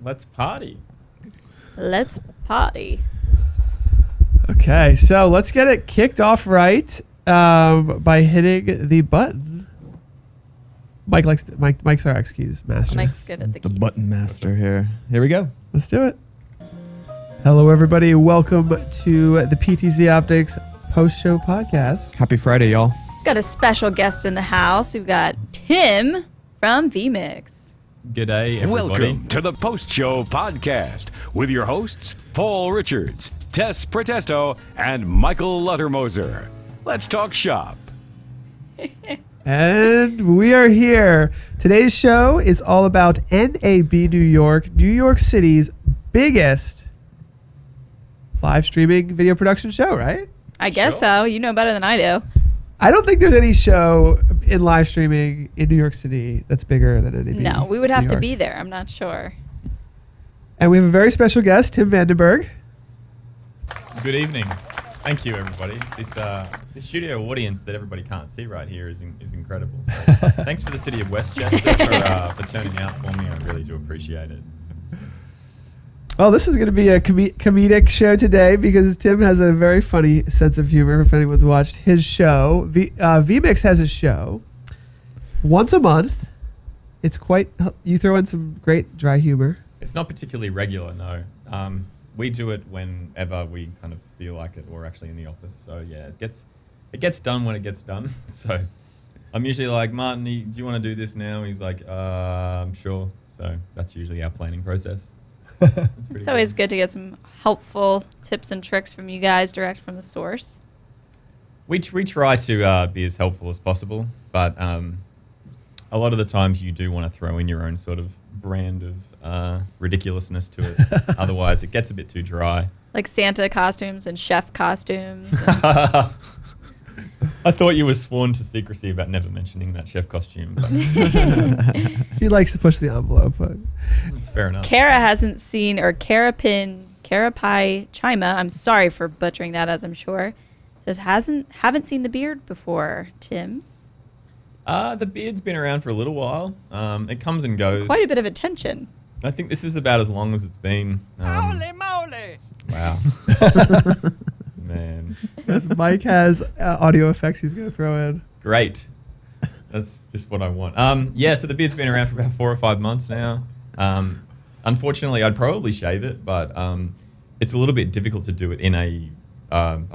Let's party. Let's party. Okay, so let's get it kicked off right by hitting the button. Mike's our X keys master. Mike's good at the The keys. button master here. Here we go. Let's do it. Hello, everybody. Welcome to the PTZOptics post-show podcast. Happy Friday, y'all. Got a special guest in the house. We've got Tim from vMix. G'day, everybody. Welcome to the post-show podcast with your hosts, Paul Richards, Tess Pretesto, and Michael Luttermoser. Let's talk shop. And we are here. Today's show is all about NAB New York, New York City's biggest live streaming video production show, right? I guess so. You know better than I do. I don't think there's any show in live streaming in New York City that's bigger than NAB. No, we would have New to York. be there. I'm not sure. And we have a very special guest, Tim Vandenberg. Good evening. Thank you, everybody. This studio audience that everybody can't see right here is incredible. So thanks for the city of Westchester for turning out for me. I really do appreciate it. Well, this is going to be a comedic show today because Tim has a very funny sense of humor. If anyone's watched his show, vMix has a show once a month. It's quite. You throw in some great dry humor. It's not particularly regular, no. We do it whenever we kind of feel like it, or actually in the office. So yeah, it gets done when it gets done. So I'm usually like, Martin, do you want to do this now? He's like, I'm sure. So that's usually our planning process. It's always good to get some helpful tips and tricks from you guys direct from the source. We try to be as helpful as possible, but a lot of the times you do want to throw in your own sort of brand of ridiculousness to it. Otherwise, it gets a bit too dry. Like Santa costumes and chef costumes. I thought you were sworn to secrecy about never mentioning that chef costume. But She likes to push the envelope. But it's fair enough. Kara hasn't seen, or Karapai Chima, I'm sorry for butchering that, as I'm sure, says haven't seen the beard before, Tim. The beard's been around for a little while. It comes and goes. Quite a bit of attention. I think this is about as long as it's been. Holy moly! Wow. Man. yes, Mike has audio effects he's going to throw in. Great. That's just what I want. Yeah, so the beard's been around for about 4 or 5 months now. Unfortunately, I'd probably shave it, but it's a little bit difficult to do it in a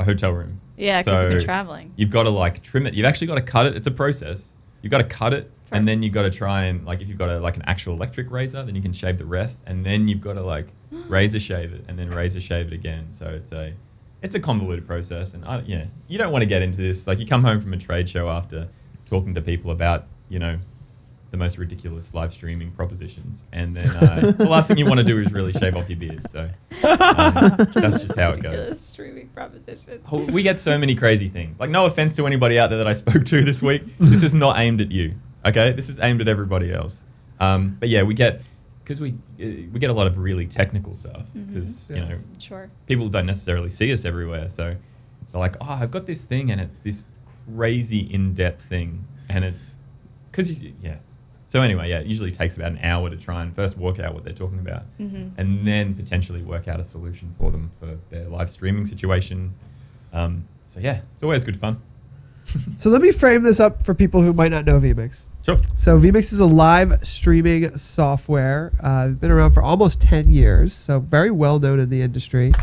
hotel room. Yeah, because you've So been traveling. You've got to like trim it. You've actually got to cut it. It's a process. You've got to cut it, First. and then you've got to try and, like, if you've got an actual electric razor, then you can shave the rest, and then you've got to like razor shave it, and then razor shave it again. So it's a convoluted process, and yeah, you don't want to get into this. Like, you come home from a trade show after talking to people about, the most ridiculous live streaming propositions, and then the last thing you want to do is really shave off your beard. So that's just how it goes. Ridiculous streaming proposition. Oh, we get so many crazy things. Like, no offense to anybody out there that I spoke to this week. This is not aimed at you, okay? This is aimed at everybody else. But yeah, we get a lot of really technical stuff because Sure. people don't necessarily see us everywhere. So they're like, oh, I've got this thing, and it's this crazy in-depth thing, and it's yeah. So anyway, yeah, it usually takes about an hour to try and first work out what they're talking about, and then potentially work out a solution for them for their live streaming situation. So yeah, it's always good fun. So let me frame this up for people who might not know vMix. Sure. So vMix is a live streaming software. It's been around for almost 10 years, so very well known in the industry.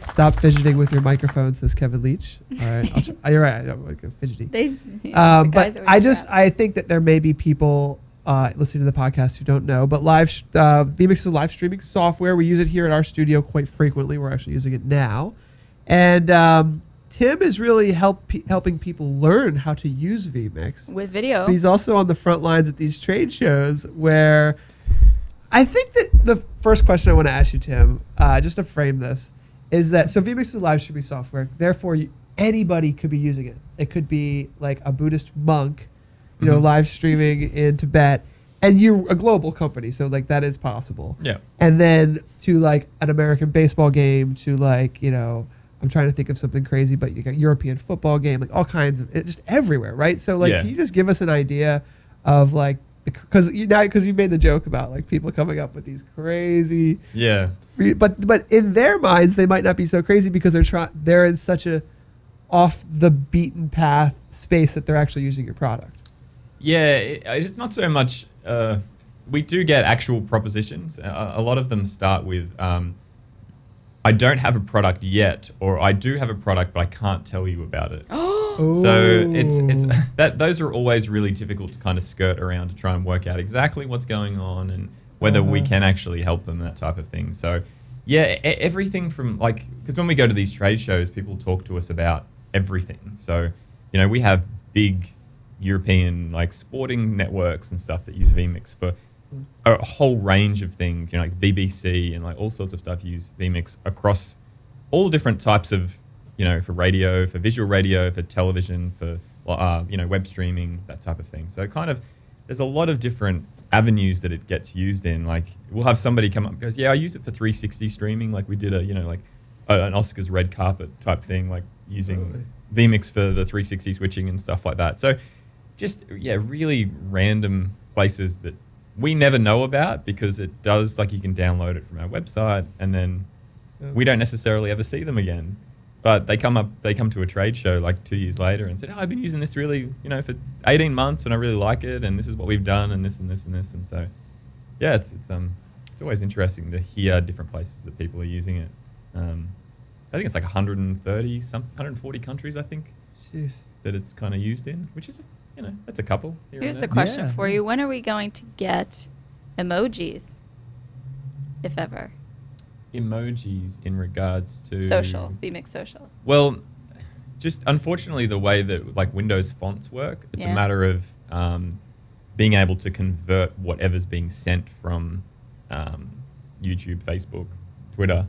Stop fidgeting with your microphone, says Kevin Leach. All right, you're right. I don't like fidgety. The But guys always do that. I think that there may be people listening to the podcast who don't know. But vMix is a live streaming software. We use it here at our studio quite frequently. We're actually using it now, and Tim is really helping people learn how to use vMix with video. But he's also on the front lines at these trade shows where I think that the first question I want to ask you, Tim, just to frame this, is that so vMix is a live streaming software. Therefore, anybody could be using it. It could be like a Buddhist monk, live streaming in Tibet, and you're a global company, so like that is possible. Yeah. And then to like an American baseball game, to like I'm trying to think of something crazy, but you got European football game, like all kinds of just everywhere, right? So like, Yeah. Can you just give us an idea of like because you made the joke about like people coming up with these crazy. Yeah. But in their minds, they might not be so crazy because they're in such a off the beaten path space that they're actually using your product. Yeah, it's not so much. We do get actual propositions. A lot of them start with, I don't have a product yet, or I do have a product, but I can't tell you about it. So it's that those are always really difficult to kind of skirt around to try and work out exactly what's going on and whether we can actually help them, that type of thing. So yeah, everything from like, because when we go to these trade shows, people talk to us about everything. So, you know, we have big European like sporting networks and stuff that use vMix for a whole range of things, you know, like BBC and like all sorts of stuff use vMix across all different types of, you know, for radio, for visual radio, for television, for, you know, web streaming, that type of thing. So kind of, there's a lot of different avenues that it gets used in. Like we'll have somebody come up and goes, yeah, I use it for 360 streaming. Like we did you know, like an Oscars red carpet type thing, like using vMix for the 360 switching and stuff like that. So just, yeah, really random places that we never know about because it does, like you can download it from our website and then we don't necessarily ever see them again. But they come to a trade show like 2 years later and said, oh, I've been using this really, you know, for 18 months and I really like it and this is what we've done and this and this and this. And so, yeah, it's always interesting to hear different places that people are using it. I think it's like 140 countries, I think, that it's kind of used in, which is, you know, that's a couple. Here's the question for you. When are we going to get emojis, if ever? Emojis in regards to social, vMix social. Well, just unfortunately the way that like Windows fonts work, it's a matter of being able to convert whatever's being sent from YouTube, Facebook, Twitter,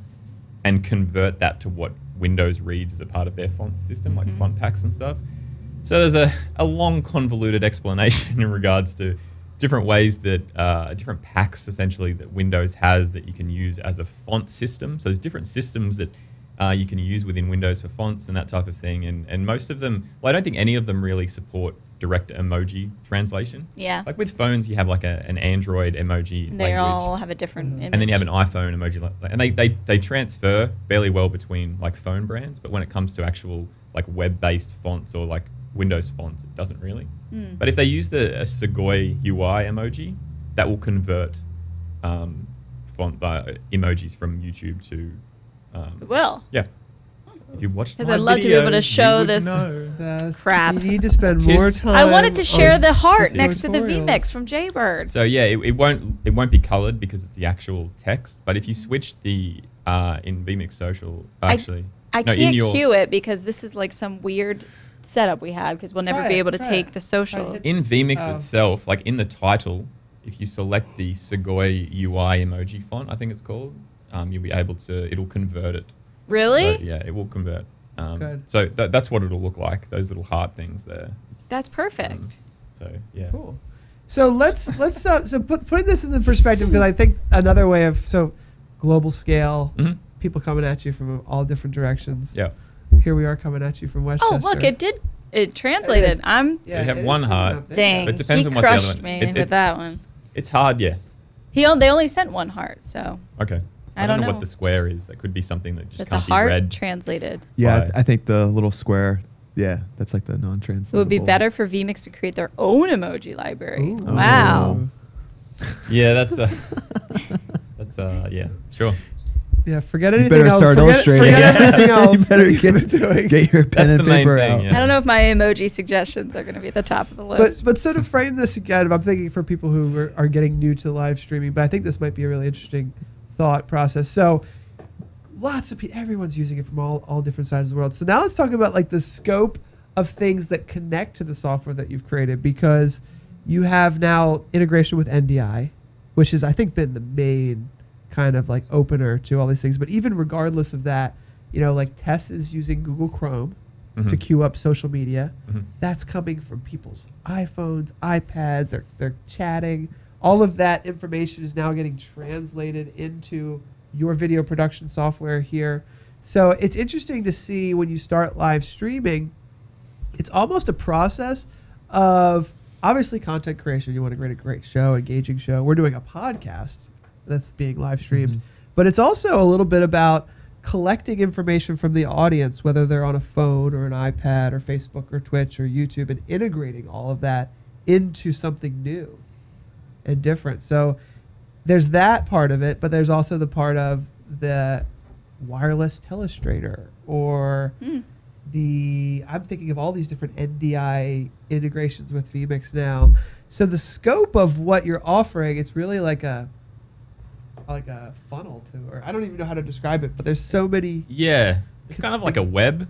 and convert that to what Windows reads as a part of their font system, like font packs and stuff. So there's a long convoluted explanation in regards to different ways that, different packs essentially that Windows has that you can use as a font system. So there's different systems that you can use within Windows for fonts and that type of thing. And most of them, well, I don't think any of them really support direct emoji translation. Yeah. Like with phones, you have like an Android emoji language. They all have a different image. And then you have an iPhone emoji. And they transfer fairly well between like phone brands. But when it comes to actual like web-based fonts or like Windows fonts, it doesn't really. But if they use a Sugoi UI emoji, that will convert font emojis from YouTube to... it will? Yeah. If you watched Because I'd love to be able to show this crap. You need to spend more time. I wanted to share the heart next to the vMix from Jaybird. So yeah, it won't be colored because it's the actual text. But if you switch the in vMix Social, actually, I can't cue it because this is like some weird setup we had because we'll never be able to take the social. In vMix itself, like in the title, if you select the Sugoi UI emoji font, I think it's called, you'll be able to. It'll convert it. Really? So, yeah, it will convert. So that's what it'll look like. Those little heart things there. That's perfect. So yeah. Cool. So let's putting this in the perspective because I think another way of global scale, people coming at you from all different directions. Yeah. Here we are coming at you from Westchester. Oh look, it translated. You have one heart. Dang. But it depends on what crushed the other me one. with that one. It's hard, yeah. They only sent one heart, so. Okay. I don't know what the square is. That could be something that just that can't the heart be read. Translated. Yeah, I think the little square. Yeah, that's like the non-translatable. It would be better for vMix to create their own emoji library. Ooh. Wow. Yeah, that's yeah, sure. Yeah, forget anything else. Start illustrating. Forget everything else. You better get your pen and paper out. Yeah. I don't know if my emoji suggestions are going to be at the top of the list. But so to frame this again, I'm thinking for people who are getting new to live streaming, but I think this might be a really interesting thought process. So lots of people, everyone's using it from all different sides of the world. So now let's talk about like the scope of things that connect to the software that you've created, because you have now integration with NDI, which has I think been the main kind of like opener to all these things. But even regardless of that, you know, like Tess is using Google Chrome to queue up social media. That's coming from people's iPhones, iPads, they're chatting. All of that information is now getting translated into your video production software here. So it's interesting to see when you start live streaming, it's almost a process of obviously content creation. You want to create a great show, engaging show. We're doing a podcast that's being live streamed, but it's also a little bit about collecting information from the audience, whether they're on a phone or an iPad or Facebook or Twitch or YouTube, and integrating all of that into something new and different. So there's that part of it, but there's also the part of the wireless telestrator or I'm thinking of all these different NDI integrations with vMix now. So the scope of what you're offering, it's really like a funnel to, or I don't even know how to describe it, but there's so many. Yeah, it's kind of like a web.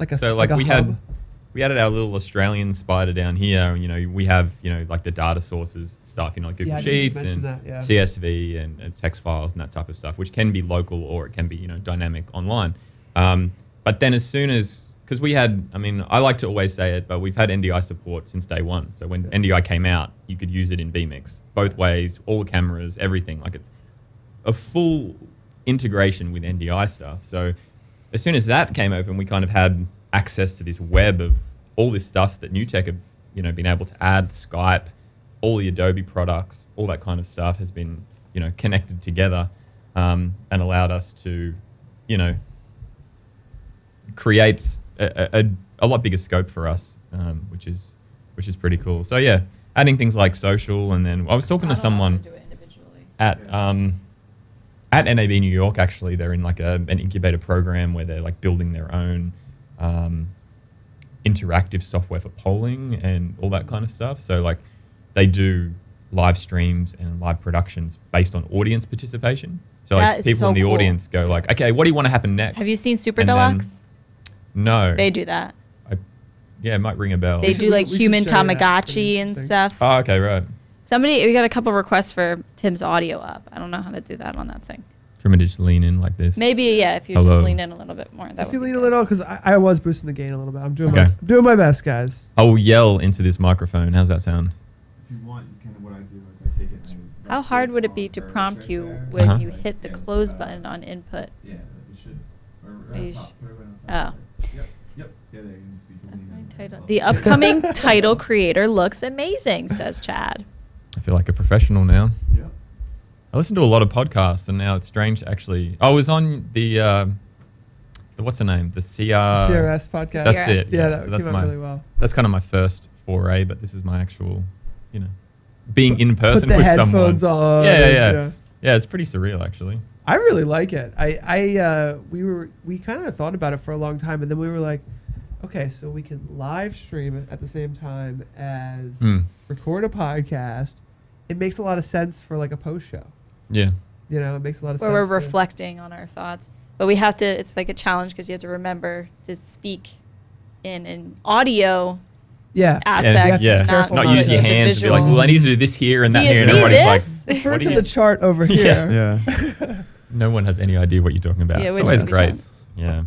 We had our little Australian spider down here. And, we have like the data sources stuff, like Google Sheets and CSV and text files and that type of stuff, which can be local or it can be dynamic online. But then as soon as, because we had, I like to always say it, but we've had NDI support since day one. So when NDI came out, you could use it in vMix both ways, all the cameras, everything. Like it's a full integration with NDI stuff. So as soon as that came open, we kind of had access to this web of all this stuff that NewTek have, been able to add. Skype, all the Adobe products, all that kind of stuff has been, connected together and allowed us to, create a lot bigger scope for us, which is pretty cool. So yeah, adding things like social, and then I was talking to someone at NAB New York. Actually, they're in like an incubator program where they're like building their own interactive software for polling and all that kind of stuff. So like they do live streams and live productions based on audience participation. So like people in the audience go like, okay, what do you want to happen next? Have you seen Super Deluxe? No. They do that. Yeah, it might ring a bell. They do like human Tamagotchi and stuff. Oh, okay, right. We got a couple requests for Tim's audio up. I don't know how to do that on that thing. Do you want me to just lean in like this? Maybe, yeah, if you just lean in a little bit more. If you lean a little, because I was boosting the gain a little bit. I'm doing my best, guys. I will yell into this microphone. How's that sound? If you want, what I do is I take it and how hard would it be to prompt you when you hit the close button on input? Yeah, you should. Or on top. Put it right on top. Yep. Yeah, there you can see. The upcoming title creator looks amazing, says Chad. I feel like a professional now. Yeah. I listen to a lot of podcasts, and now it's strange to actually. I was on the what's the name? The CRS podcast. That's it. Yeah, that so came out really well. That's kind of my first foray, but this is my actual, being in person put the with headphones someone. on. Yeah, it's pretty surreal actually. I really like it. We kind of thought about it for a long time, and then we were like, okay, so we can live stream it at the same time as record a podcast. It makes a lot of sense for like a post show. Yeah. It makes a lot of sense. Where we're reflecting on our thoughts. But we have to, it's like a challenge because you have to remember to speak in an audio aspect. Not use your hands and be like, well, I need to do this here and that here. And everybody's like, refer to the chart over here. Yeah. No one has any idea what you're talking about. Yeah, it's always great. Yeah.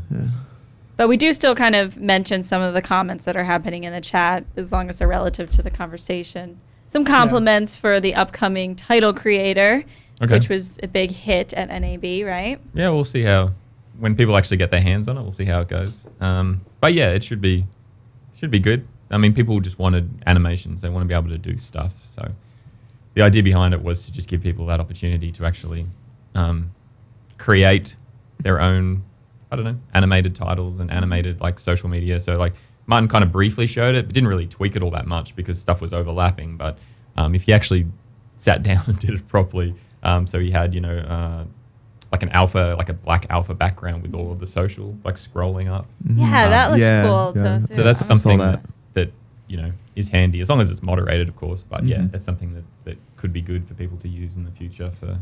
But we do still kind of mention some of the comments that are happening in the chat as long as they're relative to the conversation. Some compliments for the upcoming title creator, which was a big hit at NAB, right? Yeah, we'll see when people actually get their hands on it, we'll see how it goes. But yeah, it should be good. People just wanted animations. They want to be able to do stuff. So the idea behind it was to just give people that opportunity to actually create their own, animated titles and animated like social media. So like Martin kind of briefly showed it, but didn't really tweak it all that much because stuff was overlapping. But if he actually sat down and did it properly, so he had, like an alpha, like a black alpha background with all of the social like scrolling up. Yeah, that looks cool. Yeah. So that's something that is handy, as long as it's moderated, of course. But yeah, that's something that could be good for people to use in the future for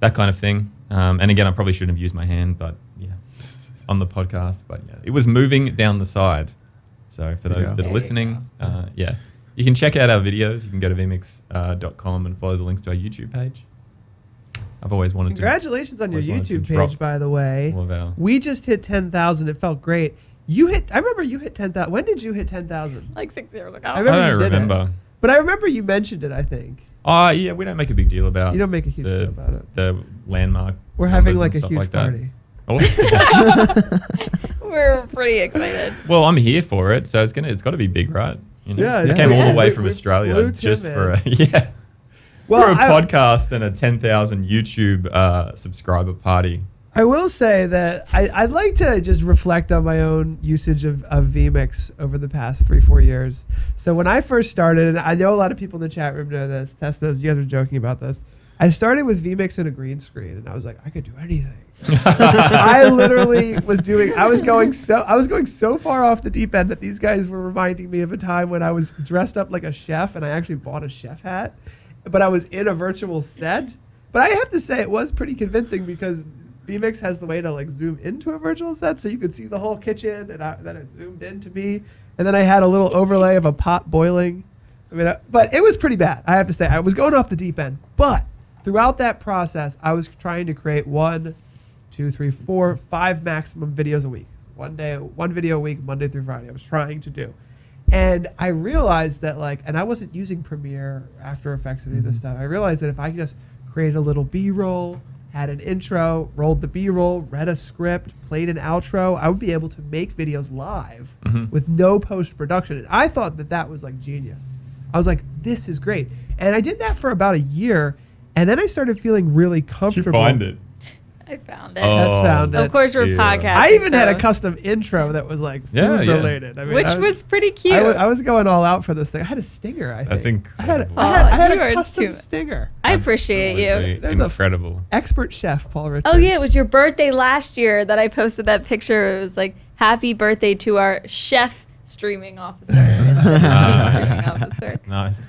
that kind of thing. And again, I probably shouldn't have used my hand, but yeah, on the podcast. But yeah, it was moving down the side. So for those that are listening, you can check out our videos. You can go to vmix.com and follow the links to our YouTube page. I've always wanted Congratulations on your YouTube page, by the way. We just hit 10,000. It felt great. I remember you hit 10,000. When did you hit 10,000? Like 6 years ago. I don't remember. But I remember you mentioned it, I think. Oh, yeah, we don't make a big deal about it. You don't make a huge deal about it. The landmark. We're having like a huge party. We're pretty excited. Well, I'm here for it, so it's got to be big, right? You know? Yeah, He came all the way we from flew Australia Tim just for in. for Well, a podcast and a 10,000 YouTube subscriber party. I will say that I'd like to just reflect on my own usage of vMix over the past 3-4 years. So when I first started, and I know a lot of people in the chat room know this, Tess knows, you guys were joking about this. I started with vMix and a green screen, and I was like, I could do anything. I literally was going so far off the deep end that these guys were reminding me of a time when I was dressed up like a chef, and I actually bought a chef hat, but I was in a virtual set. But I have to say it was pretty convincing because vMix has the way to like zoom into a virtual set, so you could see the whole kitchen, and then it zoomed into me, and then I had a little overlay of a pot boiling. But it was pretty bad. I have to say I was going off the deep end. But throughout that process, I was trying to create 1, 2, 3, 4, 5 maximum videos a week. One video a week, Monday through Friday. I was trying to do, and I realized that and I wasn't using Premiere, After Effects, any of this stuff. I realized that if I could just create a little B-roll, had an intro, rolled the B-roll, read a script, played an outro, I would be able to make videos live with no post-production. And I thought that was like genius. I was like, this is great. And I did that for about a year, and then I started feeling really comfortable. Did you find it? I found it. Tess found it. Of course, we're dear. podcasting. I even had a custom intro that was like food related. I mean, which was pretty cute. I was going all out for this thing. I had a stinger, I think. That's incredible. I had you a are custom too- stinger. I appreciate you. Absolutely There's a incredible. Expert chef, Paul Richards. Oh yeah, it was your birthday last year that I posted that picture. It was like, happy birthday to our chef streaming officer instead of chief streaming officer. Nice.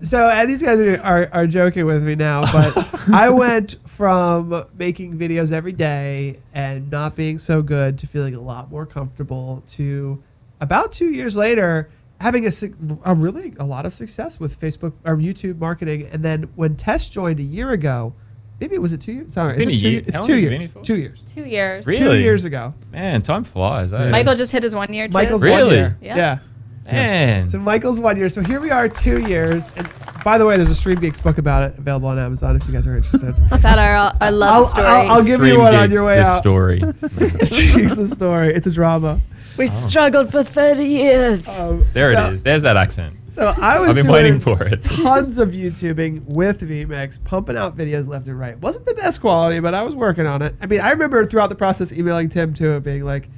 So and these guys are joking with me now, but I went from making videos every day and not being so good to feeling a lot more comfortable to about 2 years later having a lot of success with Facebook or YouTube marketing. And then when Tess joined a year ago, maybe it was 2 years. Sorry, It's been a year. It's How long 2 have you years. been here for? 2 years. 2 years. Really? 2 years ago. Man, time flies. Eh? Michael just hit his 1 year too. Michael's Really? 1 year. Yeah. Man. So Michael's 1 year. So here we are, 2 years. And by the way, there's a Stream Geeks book about it available on Amazon if you guys are interested. About our love story. I'll give you Stream one on Geeks, your way this out. story. Stream Geeks, the story. It's a drama. We struggled for 30 years. There it is. There's that accent. So I was I've been doing waiting for it. tons of YouTubing with vMix, pumping out videos left and right. Wasn't the best quality, but I was working on it. I mean, I remember throughout the process emailing Tim too, being like,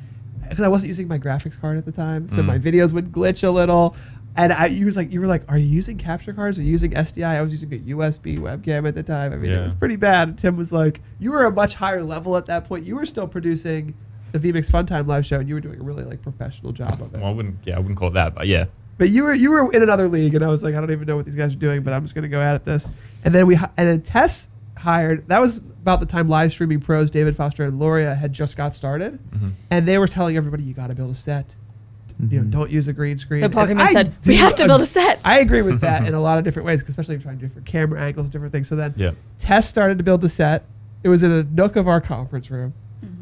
because I wasn't using my graphics card at the time, so my videos would glitch a little. And you were like, are you using capture cards? Are you using SDI? I was using a USB webcam at the time. I mean, it was pretty bad. And Tim was like, you were a much higher level at that point. You were still producing the vMix Funtime live show, and you were doing a really professional job of it. Well, I wouldn't call it that, but yeah. But you were in another league, and I was like, I don't even know what these guys are doing, but I'm just going to go at this. And then Tess hired. That was about the time live streaming pros David Foster and Loria had just got started, and they were telling everybody, you got to build a set. You know, don't use a green screen. So And Pokemon said, we have to build a set. I agree with that in a lot of different ways, especially if you're trying to do different camera angles, different things. So then Tess started to build the set. It was in a nook of our conference room.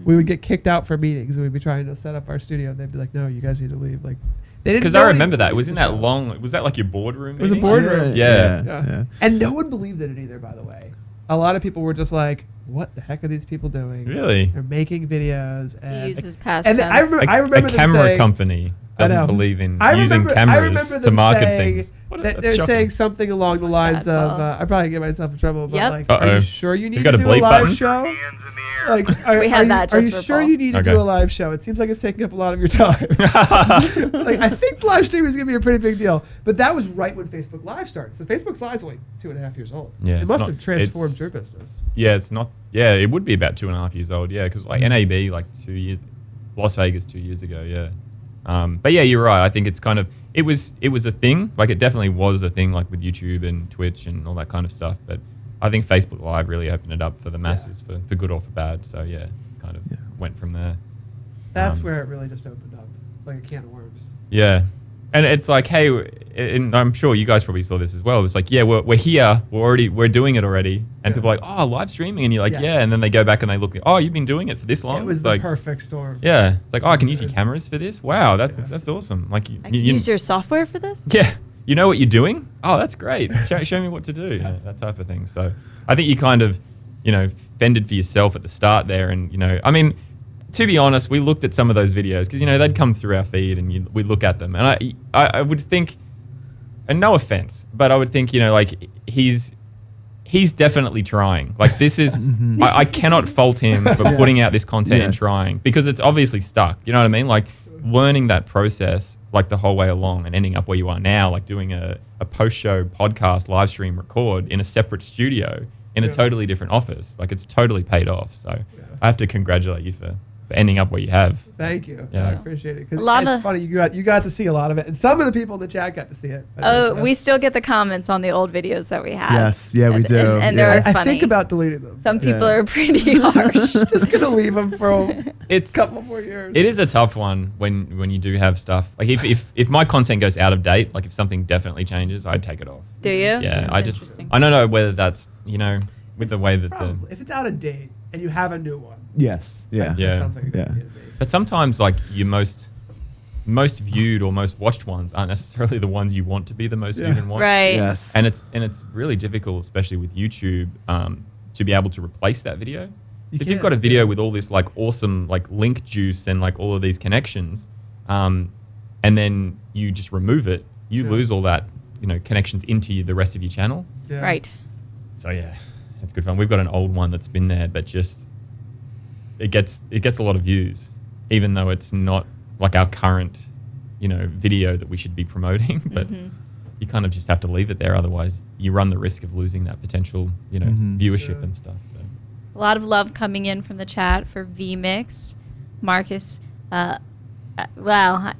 We would get kicked out for meetings, and we'd be trying to set up our studio, and they'd be like, no, you guys need to leave. Like, they didn't. Because I remember that. It was in that long. Was that like your boardroom? It was a meeting? boardroom. Yeah. And no one believed in it either, by the way. A lot of people were just like, what the heck are these people doing? Really? They're making videos. And He uses past and tense. I remember a them camera saying, company doesn't believe in I using remember cameras to them market saying things. that they're saying something along the lines bad, of, Paul. I probably get myself in trouble, but Yep. like, are you sure you need got to a do a bleep live button? show? Like, We had that are just you for sure Paul. you need to do a live show? It seems like it's taking up a lot of your time. Like, I think live streaming is going to be a pretty big deal. But that was right when Facebook Live started. So Facebook Live is only 2.5 years old. Yeah, it it's must not- have transformed it's- your business. Yeah, it's not. Yeah, it would be about 2.5 years old. Yeah, because like NAB, like 2 years, Las Vegas 2 years ago. Yeah, but yeah, you're right. I think it's kind of it was a thing. Like it definitely was a thing, like with YouTube and Twitch and all that kind of stuff. But I think Facebook Live really opened it up for the masses for good or for bad. So yeah, kind of went from there. That's where it really just opened up, like a can of worms. Yeah. And it's like, hey, and I'm sure you guys probably saw this as well. It's like, yeah, we're here. We're doing it already. And people are like, oh, live streaming. And you're like, Yes. yeah. And then they go back and they look, oh, you've been doing it for this long? It was It's the like, perfect storm. yeah. It's like, oh, I can use your cameras for this? Wow, that's awesome. Like, I can use your software for this? yeah, you know what you're doing? Oh, that's great. Show me what to do. Yeah, that type of thing. So I think you kind of, fended for yourself at the start there. And, I mean, to be honest, we looked at some of those videos because they'd come through our feed and we look at them, and I would think, and no offense, but I would think like he's definitely trying. Like this is I cannot fault him for putting out this content and trying, because it's obviously stuck. You know what I mean? Like learning that process like the whole way along and ending up where you are now, like doing a post-show podcast live stream record in a separate studio in a totally different office. Like it's totally paid off. So I have to congratulate you for ending up where you have. Thank you. Yeah. I appreciate it. It's funny, you got to see a lot of it, and some of the people in the chat got to see it. We still get the comments on the old videos that we have. Yes, yeah, we do. And they're funny. I think about deleting them. Some people are pretty harsh. Just gonna leave them for a couple more years. It is a tough one when you do have stuff. Like if my content goes out of date, like if something definitely changes, I'd take it off. Do you? Yeah, That's I don't know whether that's with the way that if it's out of date and you have a new one. Yes. Yeah. That sounds like a good idea to me. But sometimes like your most viewed or most watched ones aren't necessarily the ones you want to be the most viewed and watched. Right. Yes. And it's really difficult, especially with YouTube, to be able to replace that video. If you've got a video with all this like awesome like link juice and like all of these connections, and then you just remove it, you lose all that connections into the rest of your channel. Yeah. Right. So yeah, it's good fun. We've got an old one that's been there, but just it gets a lot of views, even though it's not like our current video that we should be promoting. But you kind of just have to leave it there, otherwise you run the risk of losing that potential viewership and stuff. So A lot of love coming in from the chat for vMix. Marcus, well,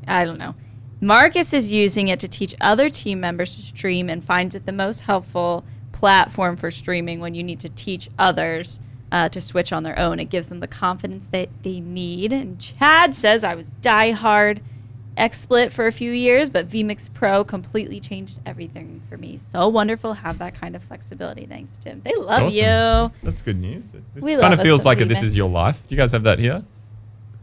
I don't know. Marcus is using it to teach other team members to stream and finds it the most helpful platform for streaming when you need to teach others to switch on their own. It gives them the confidence that they need. And Chad says, I was diehard XSplit for a few years, but vMix Pro completely changed everything for me. So wonderful to have that kind of flexibility. Thanks, Tim. They love awesome. you. That's good news. We kind love of feels us like some This Is Your Life. Do you guys have that here?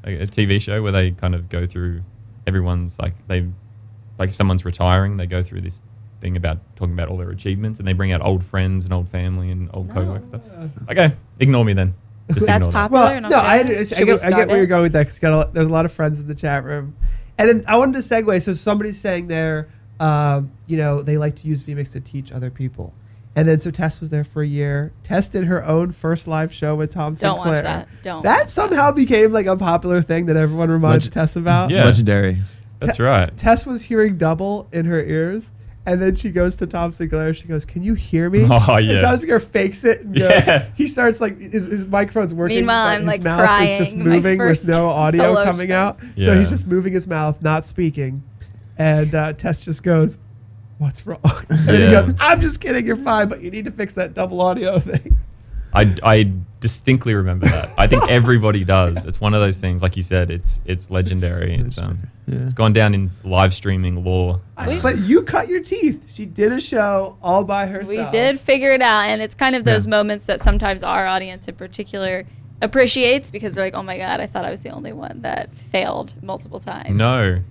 Like a TV show where they kind of go through everyone's like if someone's retiring, they go through this thing about talking about all their achievements, and they bring out old friends and old family and old co-work stuff. Okay, ignore me then. Just That's ignore that. popular. Well, no, I get where you're going with that, because there's a lot of friends in the chat room. And then I wanted to segue. So somebody's saying there, they like to use vMix to teach other people. And then so Tess was there for a year. Tess did her own first live show with Tom Sinclair. Don't watch that. Don't. That somehow became like a popular thing that everyone reminds Tess about. Yeah. Legendary. That's right. Tess was hearing double in her ears. And then she goes to Tom Sinclair. She goes, "Can you hear me?" Oh, yeah. And Tom Sinclair fakes it. And goes, he starts like his microphone's working. Meanwhile, but I'm his like mouth crying. is just moving with no audio solo coming show. out. Yeah. So he's just moving his mouth, not speaking. And Tess just goes, "What's wrong?" And then he goes, "I'm just kidding. You're fine, but you need to fix that double audio thing." I distinctly remember that. I think everybody does. It's one of those things, like you said. It's legendary. It's gone down in live streaming lore. But you cut your teeth. She did a show all by herself. We did figure it out, and it's kind of those moments that sometimes our audience in particular appreciates, because they're like, "Oh my God, I thought I was the only one that failed multiple times." No.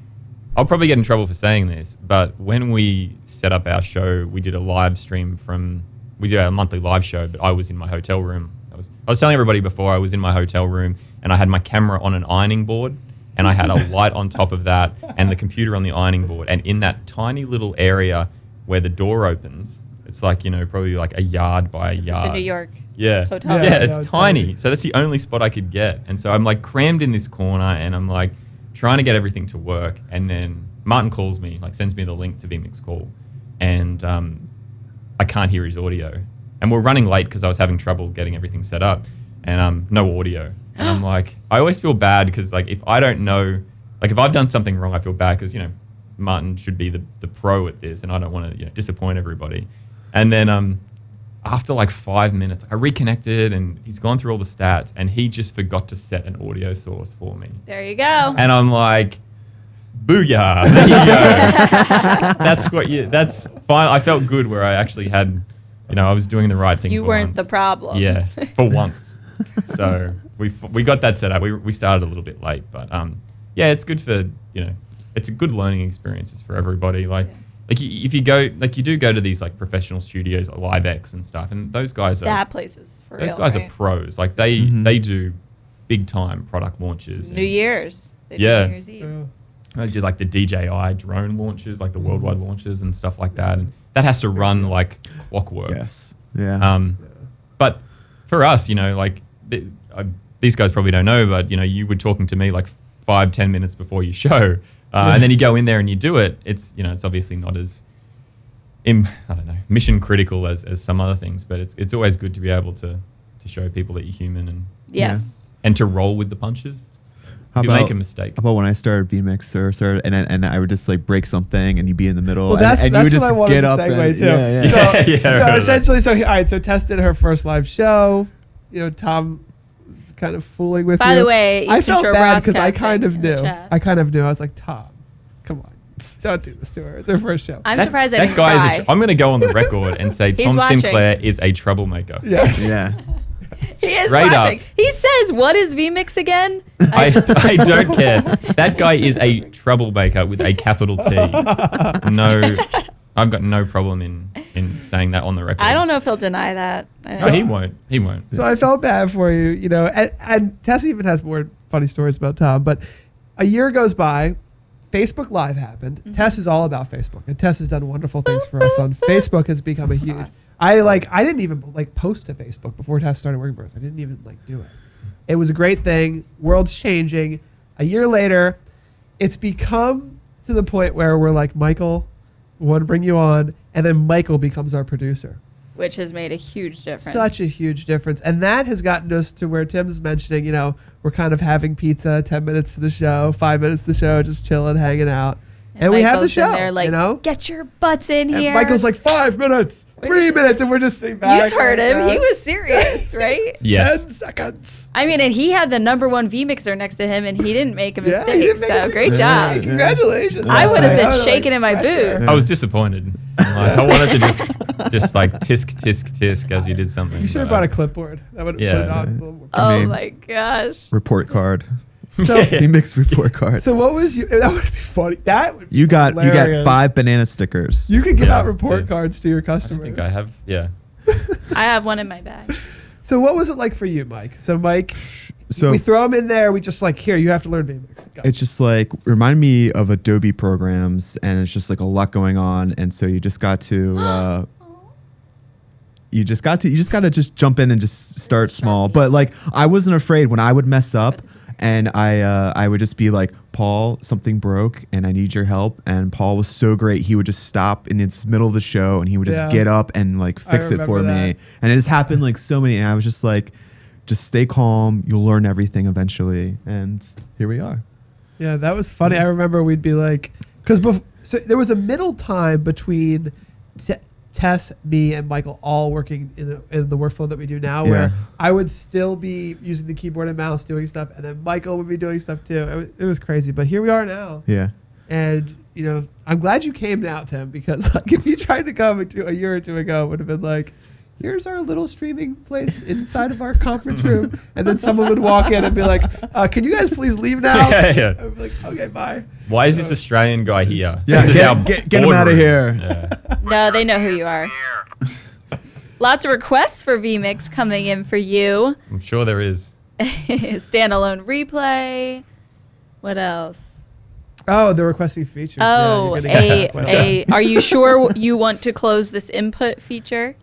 I'll probably get in trouble for saying this, but when we set up our show, we did a live stream we did a monthly live show, but I was in my hotel room. I was telling everybody before, I was in my hotel room and I had my camera on an ironing board and I had a light on top of that and the computer on the ironing board. And in that tiny little area where the door opens, it's like, probably like a yard by a yard. It's a New York Yeah, hotel. it's tiny. So that's the only spot I could get. And so I'm like crammed in this corner and I'm like trying to get everything to work. And then Martin calls me, like sends me the link to vMix Call. And I can't hear his audio. And we're running late because I was having trouble getting everything set up. And no audio. And I'm like, I always feel bad because like if I don't know, like if I've done something wrong, I feel bad because, Martin should be the pro at this and I don't want to disappoint everybody. And then after like 5 minutes, I reconnected and he's gone through all the stats and he just forgot to set an audio source for me. There you go. And I'm like, booyah, there you go. That's fine. I felt good where I actually had, I was doing the right thing. You for weren't once. the problem. Yeah, for once. So we got that set up. We started a little bit late, but it's good for, it's a good learning experiences for everybody. Like if you go, like you do go to these like professional studios like LiveX and stuff, and those guys That place is for real. Those guys right? are pros. Like they do big time product launches. New Year's. They did Yeah. New Year's Eve. I did like the DJI drone launches, like the worldwide launches and stuff like that. And that has to run like clockwork. Yes. Yeah. But for us, like these guys probably don't know, but you were talking to me like 5-10 minutes before your show, and then you go in there and you do it. It's it's obviously not as mission critical as some other things, but it's always good to be able to show people that you're human and and to roll with the punches. You make a mistake. How about when I started vMix and I would just like break something and you'd be in the middle. Well, that's you would what just I wanted get to up segue to. Yeah. So essentially, all right. So Tess did her first live show. Tom was kind of fooling with By you. the way, I Eastern felt Shore bad because I Broadcasting kind of in the knew. chat. I was like, Tom, come on, don't do this to her. It's her first show. I'm surprised I that didn't guy cry. I'm going to go on the record and say He's Tom watching. Sinclair is a troublemaker. Yes. Yeah. He is Straight up. watching. He says, "What is vMix again?" I don't care. That guy is a troublemaker with a capital T. No, I've got no problem in saying that on the record. I don't know if he'll deny that. No, he won't. He won't. So I felt bad for you, and Tess even has more funny stories about Tom. But a year goes by, Facebook Live happened. Tess is all about Facebook, and Tess has done wonderful things for us on Facebook. Has become a huge. Sauce. I didn't even post to Facebook before Tess started working for us. I didn't even do it. It was a great thing. World's changing. A year later, it's become to the point where we're like, Michael, we want to bring you on, and then Michael becomes our producer. Which has made a huge difference. Such a huge difference. And that has gotten us to where Tim's mentioning, we're kind of having pizza, 10 minutes to the show, 5 minutes to the show, just chilling, hanging out. And we have the Michael's show, in there like, get your butts in And here. Michael's like, 5 minutes, 3 minutes, and we're just sitting back. You've heard like him. that. He was serious, right? Yes. 10 seconds. I mean, and he had the #1 vMixer next to him, and he didn't make a Yeah, he mistake. didn't make So a great mistake. job. Yeah. Congratulations. I would have been Totally. shaking in my Pressure. boots. I was disappointed. I wanted to just like tisk as you did something. You should have but, brought a clipboard. That would have Yeah. put it on a little more. Oh Name. my gosh. Report card. So, vMix report card. so what was you? That would be funny. That would be You got hilarious. 5 banana stickers. You could give Yeah, out report yeah. cards to your I customers. think I have. Yeah. I have one in my bag. So what was it like for you, Mike? So Mike, So we throw him in there. We just here, you have to learn vMix. Go. it's just like remind me of Adobe programs, and it's just like a lot going on, and so you just got to you just got to just jump in and just start small. But like I wasn't afraid when I would mess up, and I would just be like, Paul, something broke and I need your help. And Paul was so great. He would just stop in the middle of the show and he would just get up and like fix it for me. And it has happened like so many. And I was just like, just stay calm. You'll learn everything eventually. And here we are. Yeah, that was funny. I remember we'd be like, so there was a middle time between Tess, me, and Michael all working in the workflow that we do now, where I would still be using the keyboard and mouse doing stuff, and then Michael would be doing stuff too. It was crazy, but here we are now. Yeah. And I'm glad you came now, Tim, because like if you tried to come a year or two ago, it would have been like, here's our little streaming place inside of our conference room, and then someone would walk in and be like, can you guys please leave now? Yeah. I'd be like, okay, bye. Why is this Australian guy here? Yeah, This is our get him outta boardroom. here. Yeah. No, they know who you are. Lots of requests for vMix coming in for you. I'm sure there is. Standalone replay. What else? Oh, they're requesting features. Oh, are you sure you want to close this input feature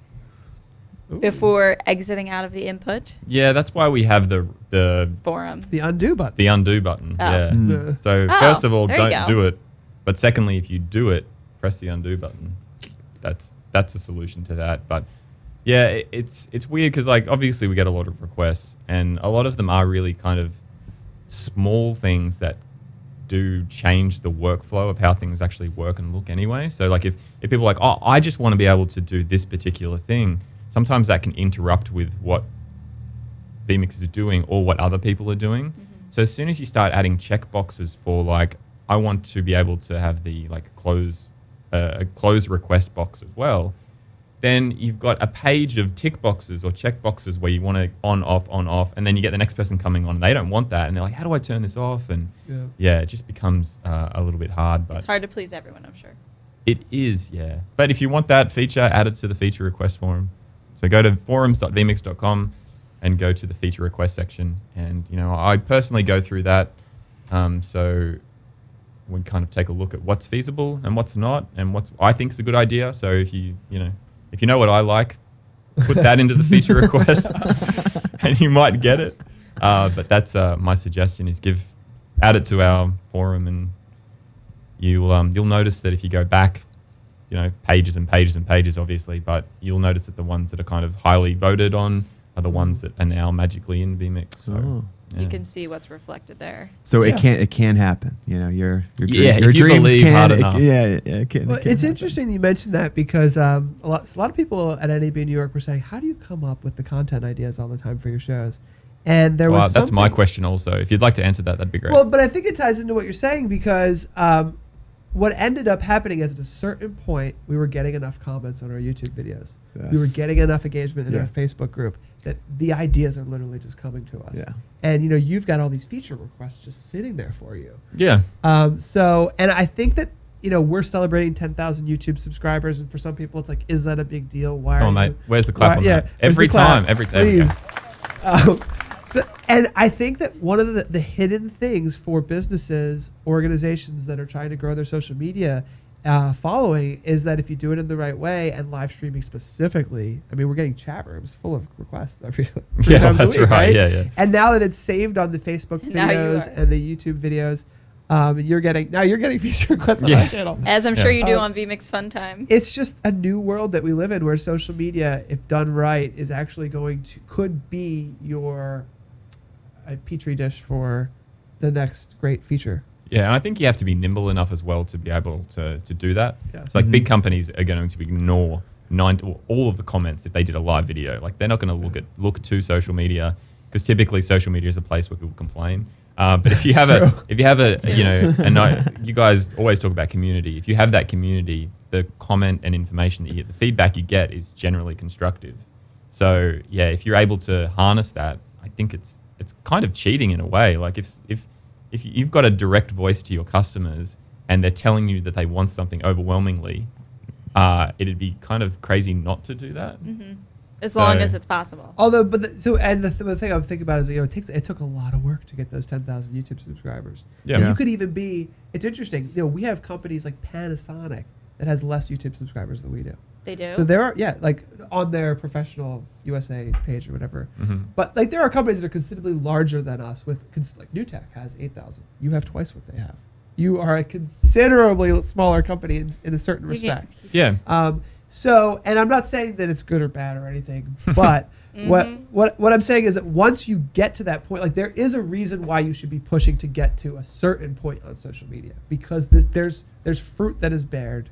before exiting out of the input Yeah, that's why we have the forum? the undo button. the undo button. Oh. Yeah. Mm. So Oh, first of all, there you don't go. do it. But secondly, if you do it, press the undo button. That's a solution to that. But yeah, it's weird because like obviously we get a lot of requests, and a lot of them are really kind of small things that do change the workflow of how things actually work and look anyway. So like if people are like, oh, I just want to be able to do this particular thing, sometimes that can interrupt with what vMix is doing or what other people are doing. So as soon as you start adding checkboxes for like, I want to be able to have the like close request box as well, then you've got a page of tick boxes or check boxes where you want to on, off, and then you get the next person coming on and they don't want that. And they're like, how do I turn this off? And yeah it just becomes a little bit hard. But It's hard to please everyone, I'm sure. it is, yeah. But if you want that feature, add it to the feature request forum. So go to forums.vmix.com and go to the feature request section. And, you know, I personally go through that. So we kind of take a look at what's feasible and what's not and what I think is a good idea. So if you know what I like, put that into the feature request and you might get it. But that's my suggestion is add it to our forum, and you'll notice that if you go back, you know, pages and pages and pages, obviously, but you'll notice that the ones that are kind of highly voted on are the ones that are now magically in vMix. So you can see what's reflected there. So it can happen. You know, your if dreams you believe can. hard enough. It can. Well, it can it's happen. interesting you mentioned that because a lot of people at NAB New York were saying, "How do you come up with the content ideas all the time for your shows?" And there was that's my question also. If you'd like to answer that, that'd be great. Well, but I think it ties into what you're saying because what ended up happening is at a certain point we were getting enough comments on our YouTube videos. Yes. We were getting enough engagement in Yeah. our Facebook group that the ideas are literally just coming to us. Yeah. And you know, you've got all these feature requests just sitting there for you. yeah. And I think that, you know, we're celebrating 10,000 YouTube subscribers, and for some people it's like, is that a big deal? Why Come on, are you? mate. Where's the clap on that? where's Every the clap? time. There we Please. go. And I think that one of the hidden things for businesses, organizations that are trying to grow their social media following is that if you do it in the right way, and live streaming specifically, I mean, we're getting chat rooms full of requests every three Yeah, times a that's week, right. Yeah, yeah. And now that it's saved on the Facebook Now you videos are. and the YouTube videos, you're getting feature requests on Yeah. our channel. As I'm sure you do Um, on vMix Fun Time. It's just a new world that we live in where social media, if done right, is actually could be your petri dish for the next great feature. Yeah, and I think you have to be nimble enough as well to be able to do that. Yes. It's like big companies are going to ignore all of the comments if they did a live video. Like they're not going to look to social media because typically social media is a place where people complain. But if you have you guys always talk about community. If you have that community, the comment and information that you get, the feedback you get is generally constructive. So yeah, if you're able to harness that, I think it's kind of cheating in a way. Like if you've got a direct voice to your customers and they're telling you that they want something overwhelmingly, it'd be kind of crazy not to do that. As long as it's possible. Although, the thing I'm thinking about is, you know, it took a lot of work to get those 10,000 YouTube subscribers. Yeah. And Yeah. you could even be. It's interesting. You know, we have companies like Panasonic that has less YouTube subscribers than we do. They do. So there are, like on their professional USA page or whatever. Mm-hmm. But like there are companies that are considerably larger than us. Like NewTek has 8,000. You have twice what they have. You are a considerably smaller company in a certain respect. Yeah. So, and I'm not saying that it's good or bad or anything, but what I'm saying is that once you get to that point, like there is a reason why you should be pushing to get to a certain point on social media because there's fruit that is bared.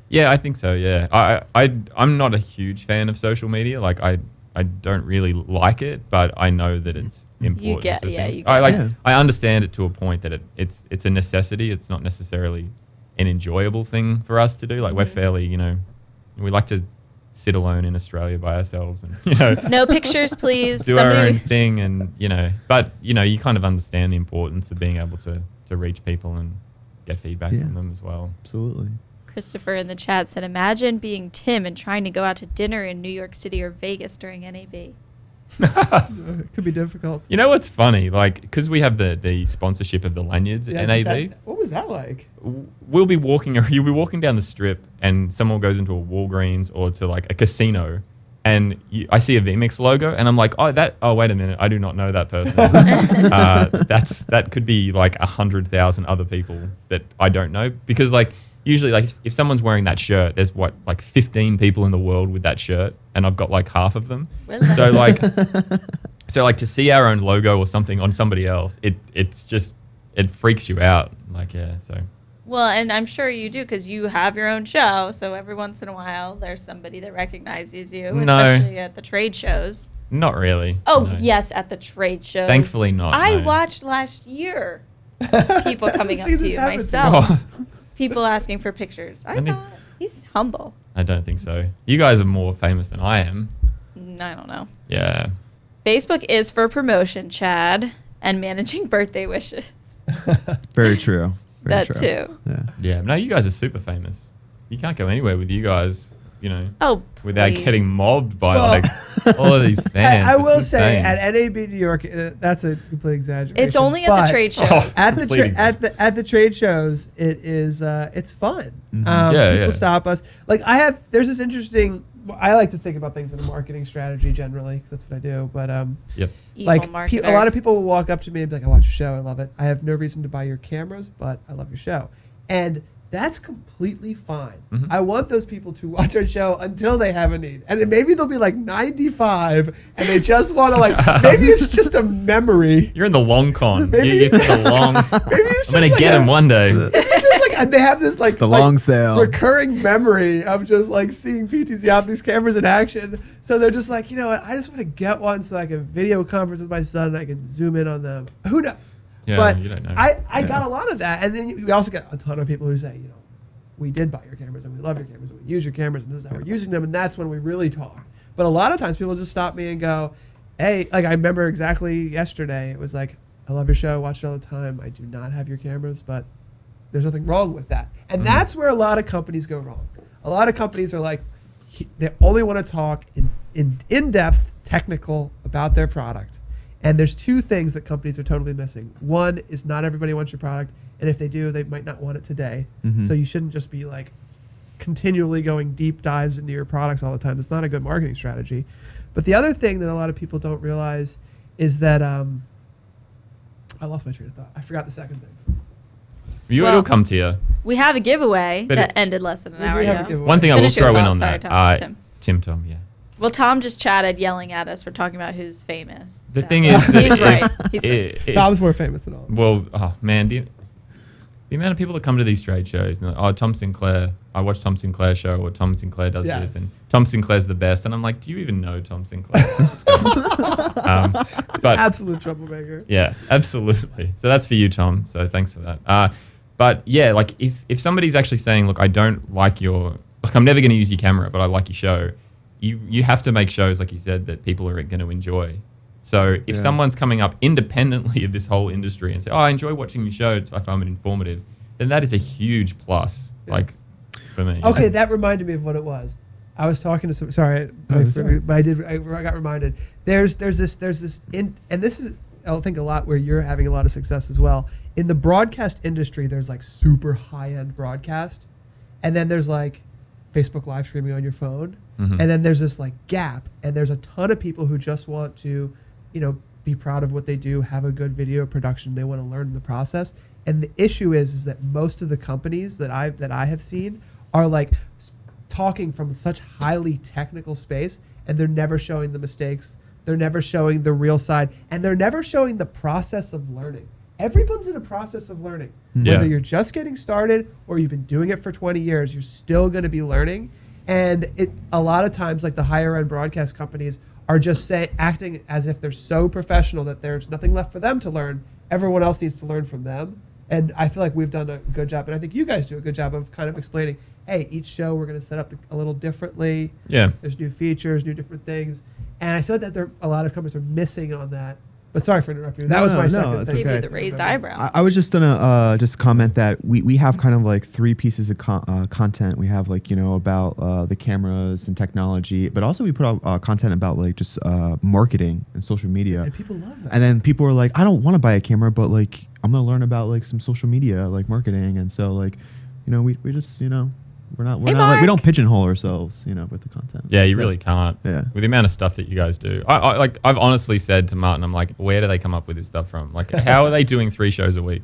Yeah, I think so. Yeah, I'm not a huge fan of social media. Like I don't really like it, but I know that it's important. I understand it to a point that it's a necessity. It's not necessarily an enjoyable thing for us to do. Like we're fairly, you know, we like to sit alone in Australia by ourselves and, you know, No pictures, please. do our own thing, and you know, but you know, you kind of understand the importance of being able to reach people and get feedback from them as well. Absolutely. Christopher in the chat said, imagine being Tim and trying to go out to dinner in New York City or Vegas during NAB. It could be difficult. You know what's funny? Like, because we have the sponsorship of the lanyards at NAB. What was that like? You'll be walking down the strip and someone goes into a Walgreens or to like a casino and I see a vMix logo and I'm like, oh wait a minute, I do not know that person. That could be like 100,000 other people that I don't know, because like usually like if someone's wearing that shirt, there's like 15 people in the world with that shirt and I've got like half of them. So like to see our own logo or something on somebody else, it freaks you out. Like, yeah, so. Well, and I'm sure you do because you have your own show. So every once in a while, there's somebody that recognizes you, especially at the trade shows. Not really. Oh, no. Yes, at the trade shows. Thankfully not. I no. watched last year people coming up to you, happened to myself. Oh, People asking for pictures. I saw it. He's humble. I don't think so. You guys are more famous than I am. I don't know. Yeah. Facebook is for promotion, Chad, and managing birthday wishes. Very true. Very That true. too. Yeah. Yeah. No, you guys are super famous. You can't go anywhere with you guys. you know, Oh, without please. getting mobbed by like all of these fans. I will It's say insane. at NAB New York, that's a complete exaggeration. It's only at the but trade shows. Oh, At the complete at the trade shows, it is it's fun. People stop us. Like there's this interesting. I like to think about things in a marketing strategy generally, 'cause that's what I do. But Yep. Evil like a marketer. lot of people will walk up to me and be like, "I watch your show, I love it. I have no reason to buy your cameras, but I love your show," and that's completely fine. Mhm. I want those people to watch our show until they have a need. And then maybe they'll be like 95 and they just want to like, maybe it's just a memory. You're in the long con. Maybe- You're for the long. Maybe it's I'm gonna just get like him one day. Maybe it's just like, and they have this like The like long sale. recurring memory of just like seeing PTZOptics cameras in action. So they're just like, you know what, I just want to get one so I can video conference with my son and I can zoom in on them. Who knows? Yeah, But you don't know. I got a lot of that. And then we also get a ton of people who say, you know, we did buy your cameras and we love your cameras and we use your cameras and this is how we're using them. And that's when we really talk. But a lot of times people just stop me and go, hey, like I remember exactly yesterday, it was like, I love your show, watch it all the time. I do not have your cameras, but there's nothing wrong with that. And that's where a lot of companies go wrong. A lot of companies are like, they only want to talk in depth, technical about their product. And there's two things that companies are totally missing. One is not everybody wants your product. And if they do, they might not want it today. Mhm. So you shouldn't just be like continually going deep dives into your products all the time. That's not a good marketing strategy. But the other thing that a lot of people don't realize is that I lost my train of thought. I forgot the second thing. It'll come to you. We have a giveaway But that it- ended less than an We hour do have a ago. giveaway. One thing I will Finish your throw in thought. on Sorry, that. Tom. Tom, yeah. Well, Tom just chatted yelling at us for talking about who's famous. The so- thing is, that he's if- right. He's right. if- Tom's more famous than all. Well, oh man, the amount of people that come to these trade shows, and like, Tom Sinclair, I watch Tom Sinclair's show, or Tom Sinclair does Yes. this, and Tom Sinclair's the best, and I'm like, do you even know Tom Sinclair? What's going on? But Absolute troublemaker. yeah, absolutely. So that's for you, Tom. So thanks for that. But yeah, like if somebody's actually saying, look, I don't like I'm never going to use your camera, but I like your show. You have to make shows, like you said, that people are going to enjoy. So if Yeah. someone's coming up independently of this whole industry and say, oh, I enjoy watching your show, I find it informative, then that is a huge plus, like for me. Okay, that reminded me of what it was. I was talking to some. Sorry, sorry. but I got reminded. There's this, and this is, I think, a lot where you're having a lot of success as well. In the broadcast industry, there's like super high-end broadcast, and then there's like Facebook live streaming on your phone, Mhm. and then there's this like gap, and there's a ton of people who just want to, you know, be proud of what they do, have a good video production. They want to learn the process. And the issue is that most of the companies that I have seen are like talking from such highly technical space, and they're never showing the mistakes. They're never showing the real side, and they're never showing the process of learning. Everyone's in a process of learning. Yeah. Whether you're just getting started or you've been doing it for 20 years, you're still going to be learning. And a lot of times, like the higher end broadcast companies are just acting as if they're so professional that there's nothing left for them to learn. Everyone else needs to learn from them. And I feel like we've done a good job, and I think you guys do a good job of kind of explaining, hey, each show we're going to set up a little differently. Yeah. There's new features, new different things. And I feel like that a lot of companies are missing on that. But sorry for interrupting you. That No, was my no, second it's thing. Give you okay. the raised eyebrow. I was just gonna just comment that we have kind of like three pieces of content. We have like, you know, about the cameras and technology, but also we put out content about like just marketing and social media. And people love that. And then people are like, I don't want to buy a camera, but like I'm gonna learn about like some social media, like marketing. And so like, you know, we just, you know, we're not like, we Mark. don't pigeonhole ourselves, you know, with the content. Yeah, you really can't. Yeah. With the amount of stuff that you guys do. I've honestly said to Martin, I'm like, where do they come up with this stuff from? Like, how are they doing 3 shows a week?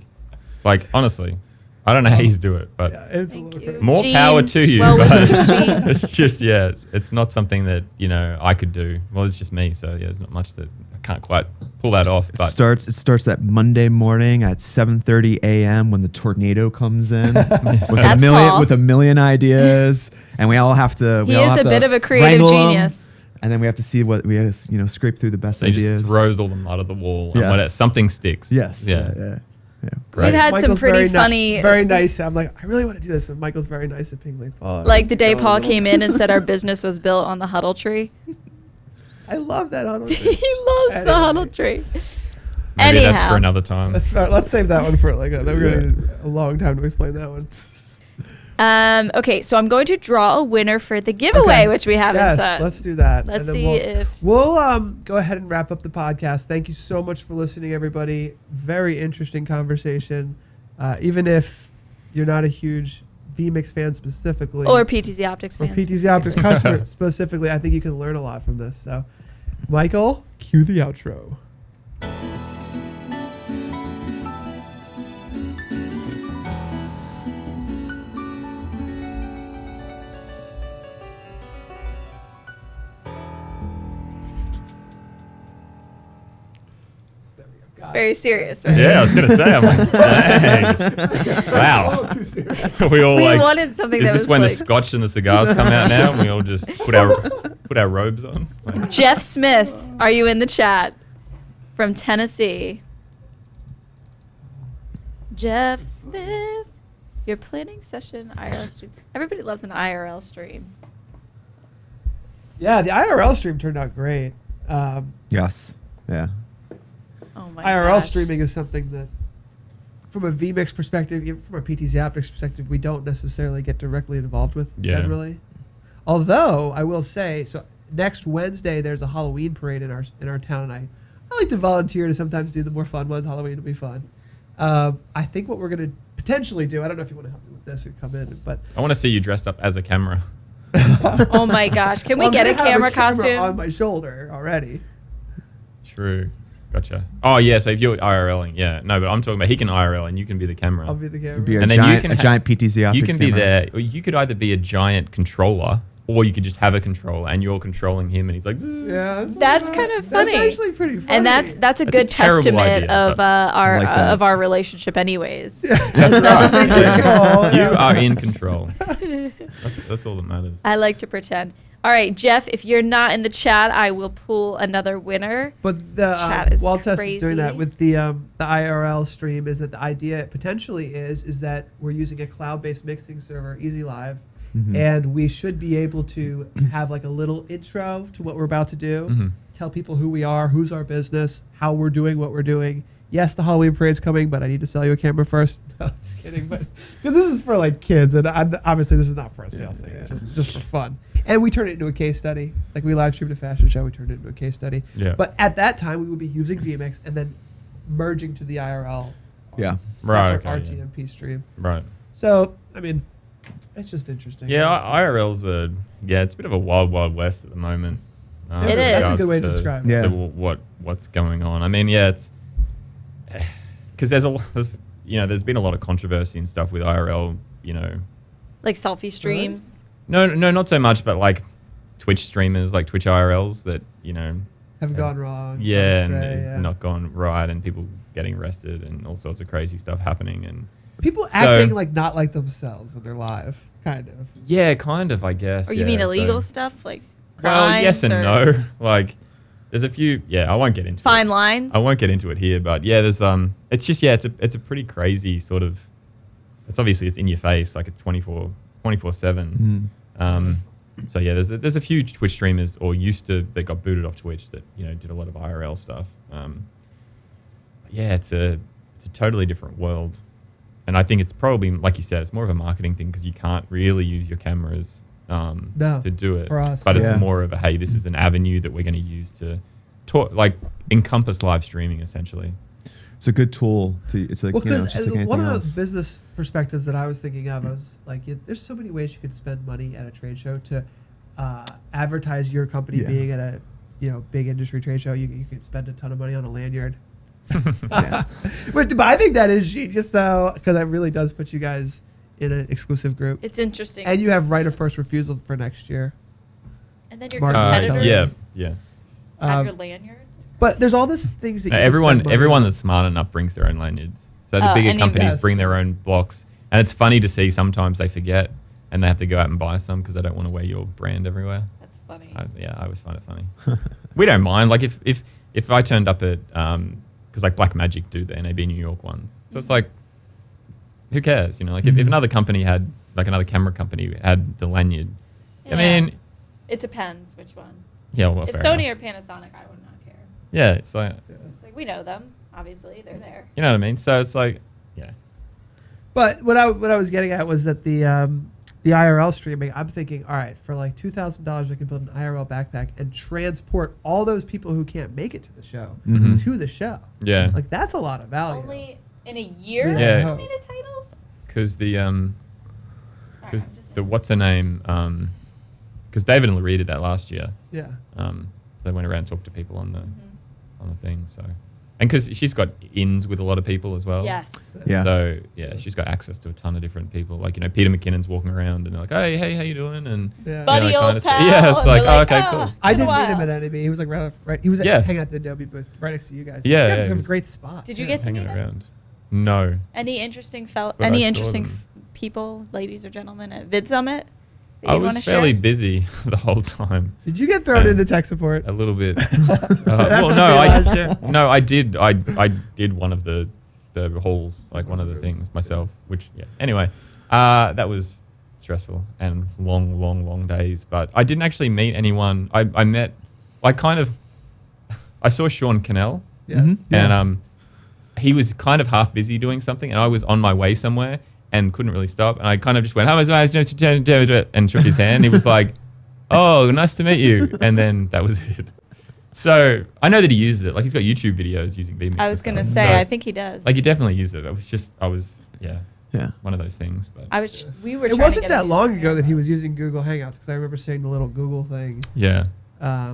Like, honestly, I don't know how you do it, but Yeah, it's a Thank little you. crazy. more Gene, power to you. well but wishes, Gene. it's just, yeah, it's not something that, you know, I could do. Well, it's just me. So, yeah, there's not much that I can't quite pull that off. It But starts that Monday morning at 7:30 a.m. when the tornado comes in That's Paul. with a million ideas, and we all have to. He is a bit of a creative wrangle 'em, genius. and then we have to see what we scrape through the best he ideas. just throws all the mud at the wall and Yes. something sticks. Yes. Yeah. Yeah. Great. We've had some Michael's pretty very funny. very nice. I'm like, I really want to do this. And Michael's very nice at being like, oh, Like the day you know, Paul little- came in and said our business was built on the huddle tree. I love that. Huddle He tree. loves Anyway. the huddle tree. Maybe Anyhow. that's for another time. Let's save that one for like we're gonna need a long time to explain that one. Okay, so I'm going to draw a winner for the giveaway, which we haven't Yes, done. let's do that. Let's And then see if we'll go ahead and wrap up the podcast. Thank you so much for listening, everybody. Very interesting conversation. Even if you're not a huge vMix fan specifically, or PTZOptics or fans, PTZOptics customer specifically, I think you can learn a lot from this. So, Michael, cue the outro. It's very serious, right? Yeah, I was gonna say. I'm like, dang. Wow. Oh, too serious. We all We like. wanted something Is that this was when like the scotch and the cigars come out now, and we all just put our robes on? Like, Jeff Smith. Are you in the chat from Tennessee? Jeff Smith, your planning session IRL stream. Everybody loves an IRL stream. Yeah, the IRL stream turned out great. Yes. Yeah. Oh my IRL gosh. streaming is something that, from a vMix perspective, even from a PTZOptics perspective, we don't necessarily get directly involved with generally. Although I will say, so next Wednesday there's a Halloween parade in our town, and I like to volunteer to sometimes do the more fun ones. Halloween will be fun. I think what we're going to potentially do, I don't know if you want to help me with this or come in, but I want to see you dressed up as a camera. Oh my gosh. Can we I'm get a gonna have camera costume? on my shoulder already. True. Gotcha. Oh yeah. So if you're IRLing, yeah. No, but I'm talking about he can IRL and you can be the camera. I'll be the camera. You'd be a And then you giant, can a ha- giant PTZOptics You can be camera. there. Or you could either be a giant controller, or you could just have a controller and you're controlling him, and he's like. Zzz. Yeah, That's kind of funny. That's actually pretty funny. And that's a That's a good terrible testament idea, of but our I like that. of our relationship, anyways. That's in control, You yeah. are in control. That's all that matters. I like to pretend. All right, Jeff, if you're not in the chat, I will pull another winner. But the Chat is while Tess is doing that crazy. with the IRL stream, is that the idea potentially is that we're using a cloud-based mixing server, Easy Live, and we should be able to have like a little intro to what we're about to do, tell people who we are, who's our business, how we're doing what we're doing. Yes, the Halloween parade's coming, but I need to sell you a camera first. No, just kidding. But because this is for like kids, and obviously this is not for a sales thing. It's just for fun. And we turn it into a case study. Like we live streamed a fashion show, we turned it into a case study. Yeah. But at that time, we would be using vMix and then merging to the IRL. Yeah. Right, separate okay, yeah. RTMP stream. Right. So I mean, it's just interesting. Yeah, IRL's it's a bit of a wild west at the moment. It is. with That's a regards good way to describe it. Yeah. to what's going on. I mean, yeah, it's because there's been a lot of controversy and stuff with IRL. Like selfie streams. No, not so much, but like Twitch streamers, like Twitch IRLs that Have gone wrong. yeah, gone and astray, yeah. not gone right, and people getting arrested and all sorts of crazy stuff happening, and People acting like not like themselves when they're live, kind of. yeah, kind of, I guess. Or you mean yeah, illegal so- stuff? Like Well, crimes yes and or no. Like, there's a few. Yeah, I won't get into fine it. lines? I won't get into it here, but yeah, there's it's just it's a pretty crazy sort of. It's obviously it's in your face, like it's 24/7. So yeah, there's a few Twitch streamers that got booted off Twitch that did a lot of IRL stuff. Yeah, it's a totally different world, and I think it's probably, like you said, it's more of a marketing thing because you can't really use your cameras to do it. for us. But Yeah. it's more of a, hey, this is an avenue that we're going to use to talk, like encompass live streaming essentially. It's a good tool to. It's like Well, just because like one anything of the else. business perspectives that I was thinking of, I was like, there's so many ways you could spend money at a trade show to advertise your company Yeah. being at a big industry trade show. You could spend a ton of money on a lanyard. Yeah. But I think that is genius, though, because that really does put you guys in an exclusive group. It's interesting. And you have right of first refusal for next year. And then your Martin was telling competitors Yeah. have Um, your lanyard. But there's all these things that No, you can spend money everyone on. that's smart enough brings their own lanyards. So the Oh, bigger and you- companies Yes. bring their own blocks, and it's funny to see sometimes they forget and they have to go out and buy some because they don't want to wear your brand everywhere. That's funny. I always find it funny. We don't mind. Like if I turned up at because like Black Magic do the NAB New York ones, so it's like, who cares? Like if another company had, like another camera company had the lanyard, Yeah. I mean, It depends which one. yeah, well, If fair Sony enough. or Panasonic, I would not care. Yeah, it's like, It's like we know them. Obviously, they're there. you know what I mean. So it's like, yeah, But what I was getting at was that the IRL streaming, I'm thinking, all right, for like $2,000, I can build an IRL backpack and transport all those people who can't make it to the show to the show. Yeah. Like that's a lot of value. Only in a year? Yeah. Animated titles? Because what's her name? Because David and Larry did that last year. Yeah. They went around and talked to people on the thing. So, and because she's got ins with a lot of people as well. Yes. Yeah. So yeah, she's got access to a ton of different people. Like Peter McKinnon's walking around and they're like, hey, how you doing? And Yeah. Buddy you know, old kind of pal. yeah, it's And like, they're like, okay, cool. I did Been a meet him while. at NAB. He was like He was hanging out at the Adobe booth right next to you guys. Yeah, yeah, yeah, some he was- great spots. Did you get to Hanging meet him? around. No. Any interesting But I any saw interesting them. people, ladies or gentlemen, at Vid Summit? that I you'd was wanna fairly share? busy the whole time. Did you get thrown Um, into tech support? A little bit. That Well, was no, me last year. I did. I did one of the halls, like one of the things myself. Which anyway, that was stressful and long days. But I didn't actually meet anyone. I saw Sean Cannell, Yeah. and he was kind of half busy doing something, and I was on my way somewhere and couldn't really stop. And I kind of just went, and shook his hand. He was like, "Oh, nice to meet you," and then that was it. So I know that he uses it. Like he's got YouTube videos using vMix. I was gonna say, I think he does. Like he definitely used it. I was Yeah. one of those things. But We were. It trying to wasn't get that him long to ago that he use was using Google Hangouts because I remember seeing the little Google thing. yeah, I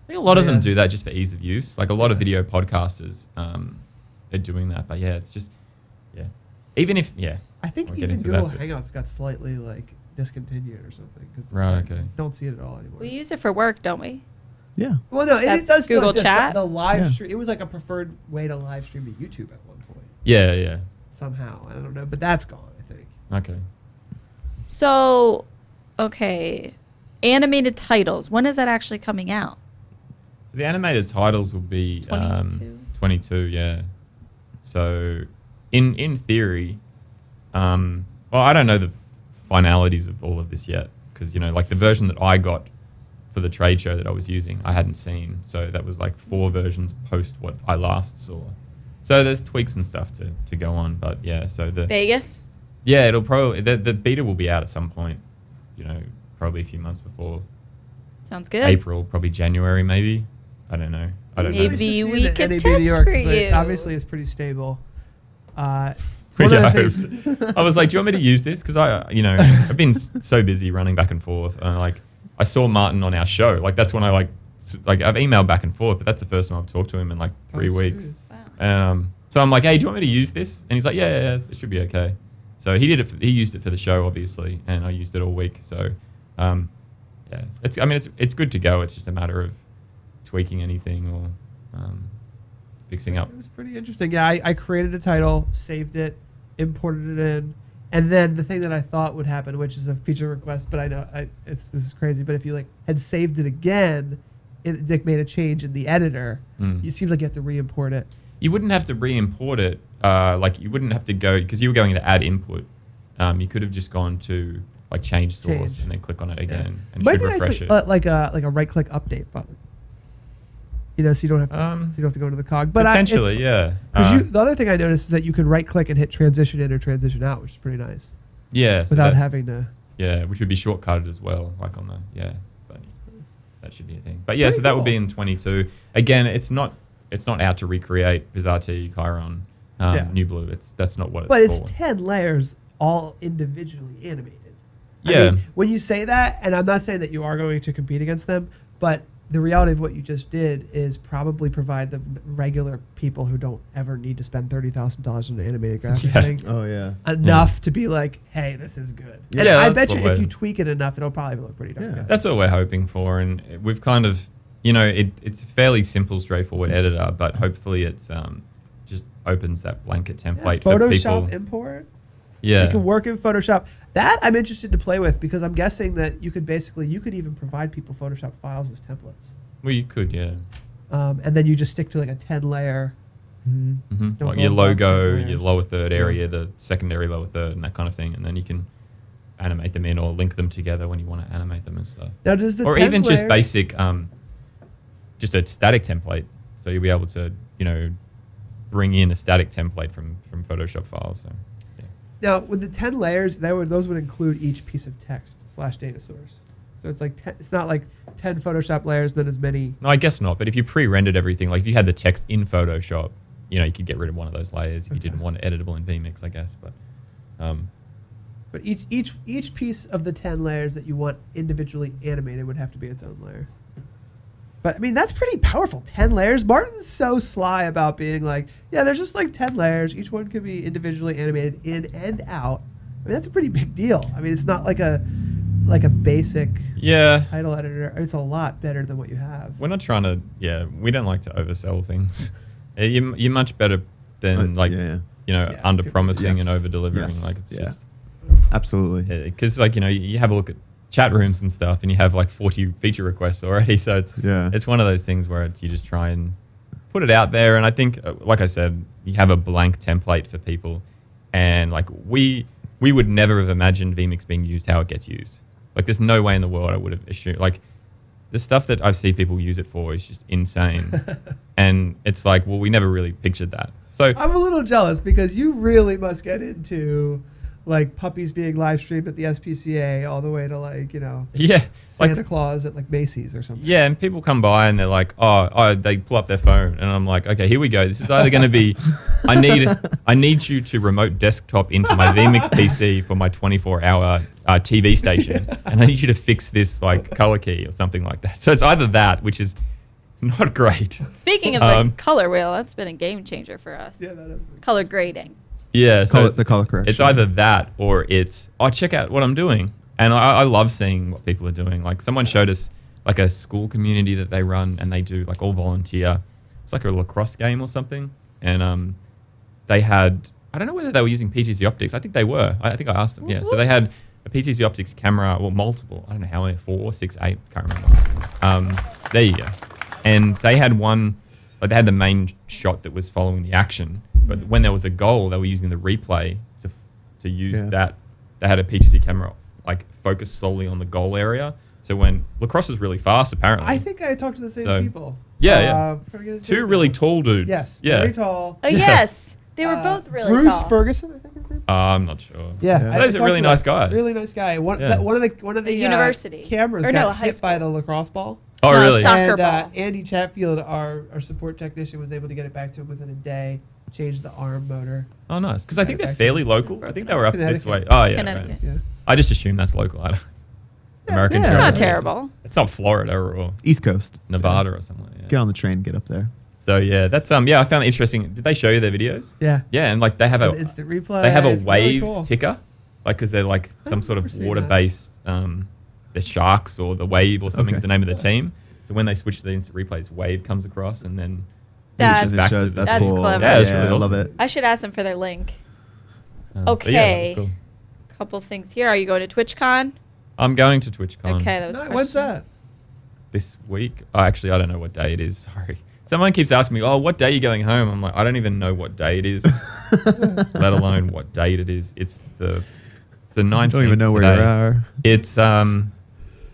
think a lot of them Yeah. do that just for ease of use. Like a lot of video podcasters are doing that. But yeah, it's just even if I think We'll get even into Google that, but- Hangouts got slightly like discontinued or something because Right, okay. don't see it at all anymore. We use it for work, don't we? Yeah. Well, no, it That's does still Google exist, but Chat? the live Yeah. stream. It was like a preferred way to live stream to YouTube at one point yeah. somehow. I don't know, but that's gone. I think. Okay. So, okay, animated titles. When is that actually coming out? So the animated titles will be 22? 22, yeah. So in theory, well, I don't know the finalities of all of this yet because like the version that I got for the trade show that I was using, I hadn't seen. So that was like 4 versions post what I last saw. So there's tweaks and stuff to go on, but yeah. So Vegas. yeah, it'll probably the beta will be out at some point. Probably a few months before Sounds good. April, probably January, maybe. I don't know. I don't know. Maybe Nice to see we that could NAB test New York, for 'cause, like, you. obviously, it's pretty stable. One Yeah, of I the hoped. things- I was like, "Do you want me to use this?" Because I've been so busy running back and forth. And I saw Martin on our show. Like that's when I I've emailed back and forth, but that's the first time I've talked to him in like 3 Oh, weeks. jeez. Wow. So I'm like, "Hey, do you want me to use this?" And he's like, "Yeah, it should be okay." So he did it. He used it for the show, obviously, and I used it all week. So, yeah, it's good to go. It's just a matter of tweaking anything or fixing up. It was pretty interesting. Yeah, I created a title, saved it, imported it in, and then the thing that I thought would happen, which is a feature request, but I know this is crazy. But if you had saved it again, it made a change in the editor. It seems like you have to re-import it. You wouldn't have to re-import it. You wouldn't have to go because you were going to add input. You could have just gone to change source Change. and then click on it again, and it Might should be nice, refresh it. like a right-click update button. So you don't have to go into the cog. But Potentially, yeah. Because the other thing I noticed is that you can right-click and hit transition in or transition out, which is pretty nice. Yeah. So Without having to. Yeah, which would be shortcutted as well, like on the but that should be a thing. But yeah, Pretty so that will cool. be in 22. Again, it's not out to recreate Bizarre Chiron, New Blue. That's not what it's But it's for. 10 layers all individually animated. Yeah. I mean, when you say that, and I'm not saying that you are going to compete against them, but the reality of what you just did is probably provide the regular people who don't ever need to spend $30,000 on an animated graphics Yeah. thing Oh yeah. enough to be like, hey, this is good. And Yeah, I that's bet you what if we're- you tweak it enough, it'll probably look pretty darn Yeah. good. That's what we're hoping for, and we've kind of, it's a fairly simple, straightforward editor, but hopefully it's just opens that blanket template for Photoshop people. import. Yeah. You can work in Photoshop. That I'm interested to play with because I'm guessing that you could even provide people Photoshop files as templates. Well, you could, yeah. And then you just stick to like a 10 layer. Mm-hmm. Don't Like go your above logo, 10 layers. your lower third area, the secondary lower third, and that kind of thing, and then you can animate them in or link them together when you want to animate them and stuff. Now does the Or 10 even just layers- basic, just a static template. So you'll be able to, bring in a static template from Photoshop files. So, yeah. Now, with the 10 layers, those would include each piece of text / data source. So it's like it's not like 10 Photoshop layers, then as many. No, I guess not. But if you pre-rendered everything, like if you had the text in Photoshop, you know, you could get rid of one of those layers if you didn't want it editable in vMix, I guess. But each piece of the 10 layers that you want individually animated would have to be its own layer. But I mean, that's pretty powerful. 10 layers. Martin's so sly about being like, yeah, there's just like 10 layers. Each one could be individually animated in and out. I mean, that's a pretty big deal. I mean, it's not like a basic title editor. It's a lot better than what you have. We're not trying to, we don't like to oversell things. You're much better than under promising and over delivering. Yes. Like it's just absolutely. Because like, you know, you have a look at chat rooms and stuff and you have like 40 feature requests already. So it's one of those things where you just try and put it out there. And I think, like I said, you have a blank template for people. And like we would never have imagined vMix being used how it gets used. Like there's no way in the world I would have assumed. Like the stuff that I see people use it for is just insane. And it's like, well, we never really pictured that. So I'm a little jealous because you really must get into like puppies being live streamed at the SPCA all the way to like, you know, Santa Claus at like Macy's or something. Yeah, and people come by and they're like, oh, they pull up their phone and I'm like, okay, here we go. This is either going to be, I need you to remote desktop into my vMix PC for my 24-hour TV station, and I need you to fix this like color key or something like that. So it's either that, which is not great. Speaking of the color wheel, that's been a game changer for us. Yeah, that is. Color grading. Yeah, so the color correction. It's either that or it's, check out what I'm doing. And I love seeing what people are doing. Like someone showed us like a school community that they run and they do like all volunteer. It's like a lacrosse game or something. And they had, I don't know whether they were using PTZOptics. I think they were. I think I asked them. Yeah. So they had a PTZOptics camera, well, multiple. I don't know how many, 4, 6, 8, can't remember. There you go. And they had one, like they had the main shot that was following the action. But when there was a goal, they were using the replay to use that. They had a PTZ camera like focused solely on the goal area. So when lacrosse is really fast, apparently. I think I talked to the same people. Yeah. Two really tall dudes. Yes. Yeah. Very tall. Oh, yes. They were both really tall. Bruce Ferguson, I think his name. I'm not sure. Yeah. Those are really nice guys. Really nice guy. One of the university cameras got hit by the lacrosse ball. Oh, really? Soccer ball. Andy Chatfield, our support technician, was able to get it back to him within a day. Changed the arm motor. Oh, nice. Because I think they're fairly local. I think they were up this way. Oh, yeah. Connecticut. Right. I just assume that's local. I don't. American. It's not terrible. It's not Florida or East Coast, Nevada or something. Yeah. Get on the train, get up there. So yeah, that's I found it interesting. Did they show you their videos? Yeah. Yeah, and like they have an instant replay. They have a it's wave really cool. ticker, like because they're like some sort of seen water-based. The Sharks or the Wave or something's the name of the team. So when they switch to the instant replays, Wave comes across and then switches back to the. That's cool. clever. Yeah, it's really I awesome. love it. I should ask them for their link. But yeah, that was cool. Couple things here. Are you going to TwitchCon? I'm going to TwitchCon. Okay, that was a question. When's that? This week. Oh, actually, I don't know what day it is. Sorry. Someone keeps asking me, what day are you going home? I'm like, I don't even know what day it is, let alone what date it is. It's the 19th. I don't even know where you are. It's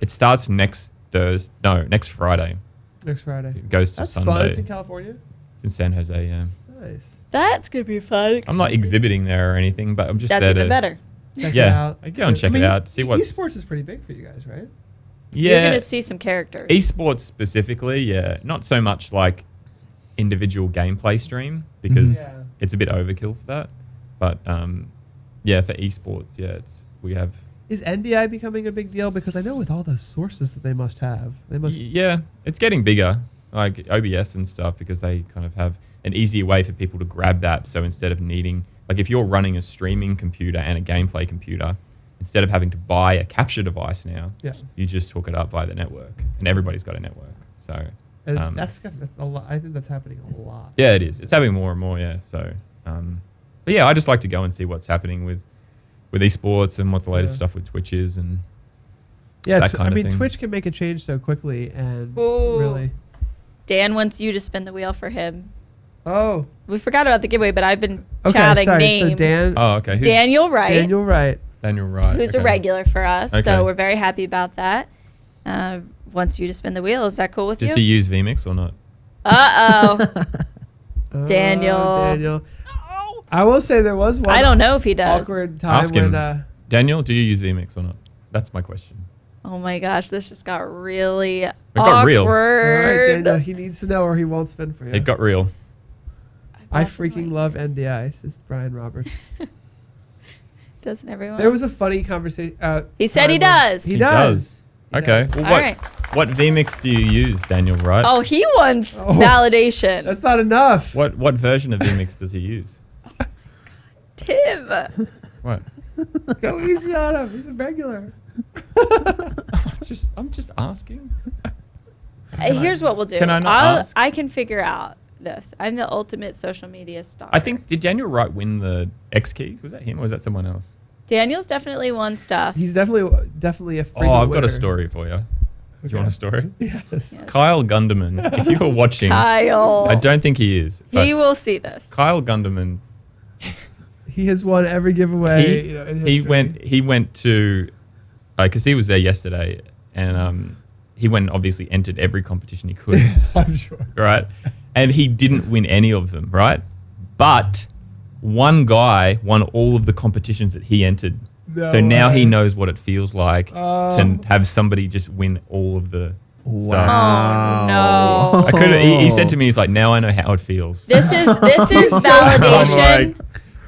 it starts next Thursday. No, next Friday. Next Friday. It goes to That's Sunday. fun. It's in California. It's in San Jose. Yeah. Nice. That's gonna be fun. I'm not exhibiting there or anything, but I'm just That's there even to better. Check it yeah. out. I go and check it out. See what esports is pretty big for you guys, right? Yeah. You're gonna see some characters. Esports specifically, yeah. Not so much like individual gameplay stream because it's a bit overkill for that. But yeah, for esports, yeah, we have. Is NDI becoming a big deal? Because I know with all the sources that they must have, they must. Yeah, it's getting bigger, like OBS and stuff, because they kind of have an easier way for people to grab that. So instead of needing, like if you're running a streaming computer and a gameplay computer, instead of having to buy a capture device now, you just hook it up via the network, and everybody's got a network. So that's a lot. I think that's happening a lot. Yeah, it is. It's happening more and more. Yeah. So, but yeah, I just like to go and see what's happening with esports and what the latest stuff with Twitch is and that kind of thing. Twitch can make a change so quickly and Ooh. really. Dan wants you to spin the wheel for him. Oh, we forgot about the giveaway, but I've been chatting names. So Dan. Oh, okay. Daniel Wright. Daniel Wright. Daniel Wright. Who's a regular for us, Okay. so we're very happy about that. Wants you to spin the wheel. Is that cool with you? Does he use vMix or not? Uh-oh. Daniel. Daniel. I will say there was one. I don't know if he does. Awkward time Ask him. when. Daniel, do you use vMix or not? That's my question. Oh my gosh, this just got really got real. All right, awkward. Daniel, he needs to know or he won't spin for you. It got real. I freaking love NDI, says Brian Roberts. Doesn't everyone? There was a funny conversation. He said he does. He does. He Okay. does. Well, All right. what vMix do you use, Daniel? Right. Oh, he wants Oh. validation. That's not enough. What version of vMix does he use? Tim. What? Go easy on him. He's a regular. I'm just asking. Here's what we'll do. Can I not ask? I can figure out this. I'm the ultimate social media star. I think, did Daniel Wright win the X keys? Was that him or was that someone else? Daniel's definitely won stuff. He's definitely a frequent Oh, I've got a winner. story for you. Do Okay. you want a story? Yes. Yes. Kyle Gunderman, if you were watching, Kyle. I don't think he is. But He will see this. Kyle Gunderman, He has won every giveaway. In he history. went to, because he was there yesterday, and he went and obviously entered every competition he could, I'm sure. right? And he didn't win any of them, right? But one guy won all of the competitions that he entered. No So now he way. knows what it feels like Oh. to have somebody just win all of the stuff. Oh no. I could. He said to me, he's like, now I know how it feels. This is validation.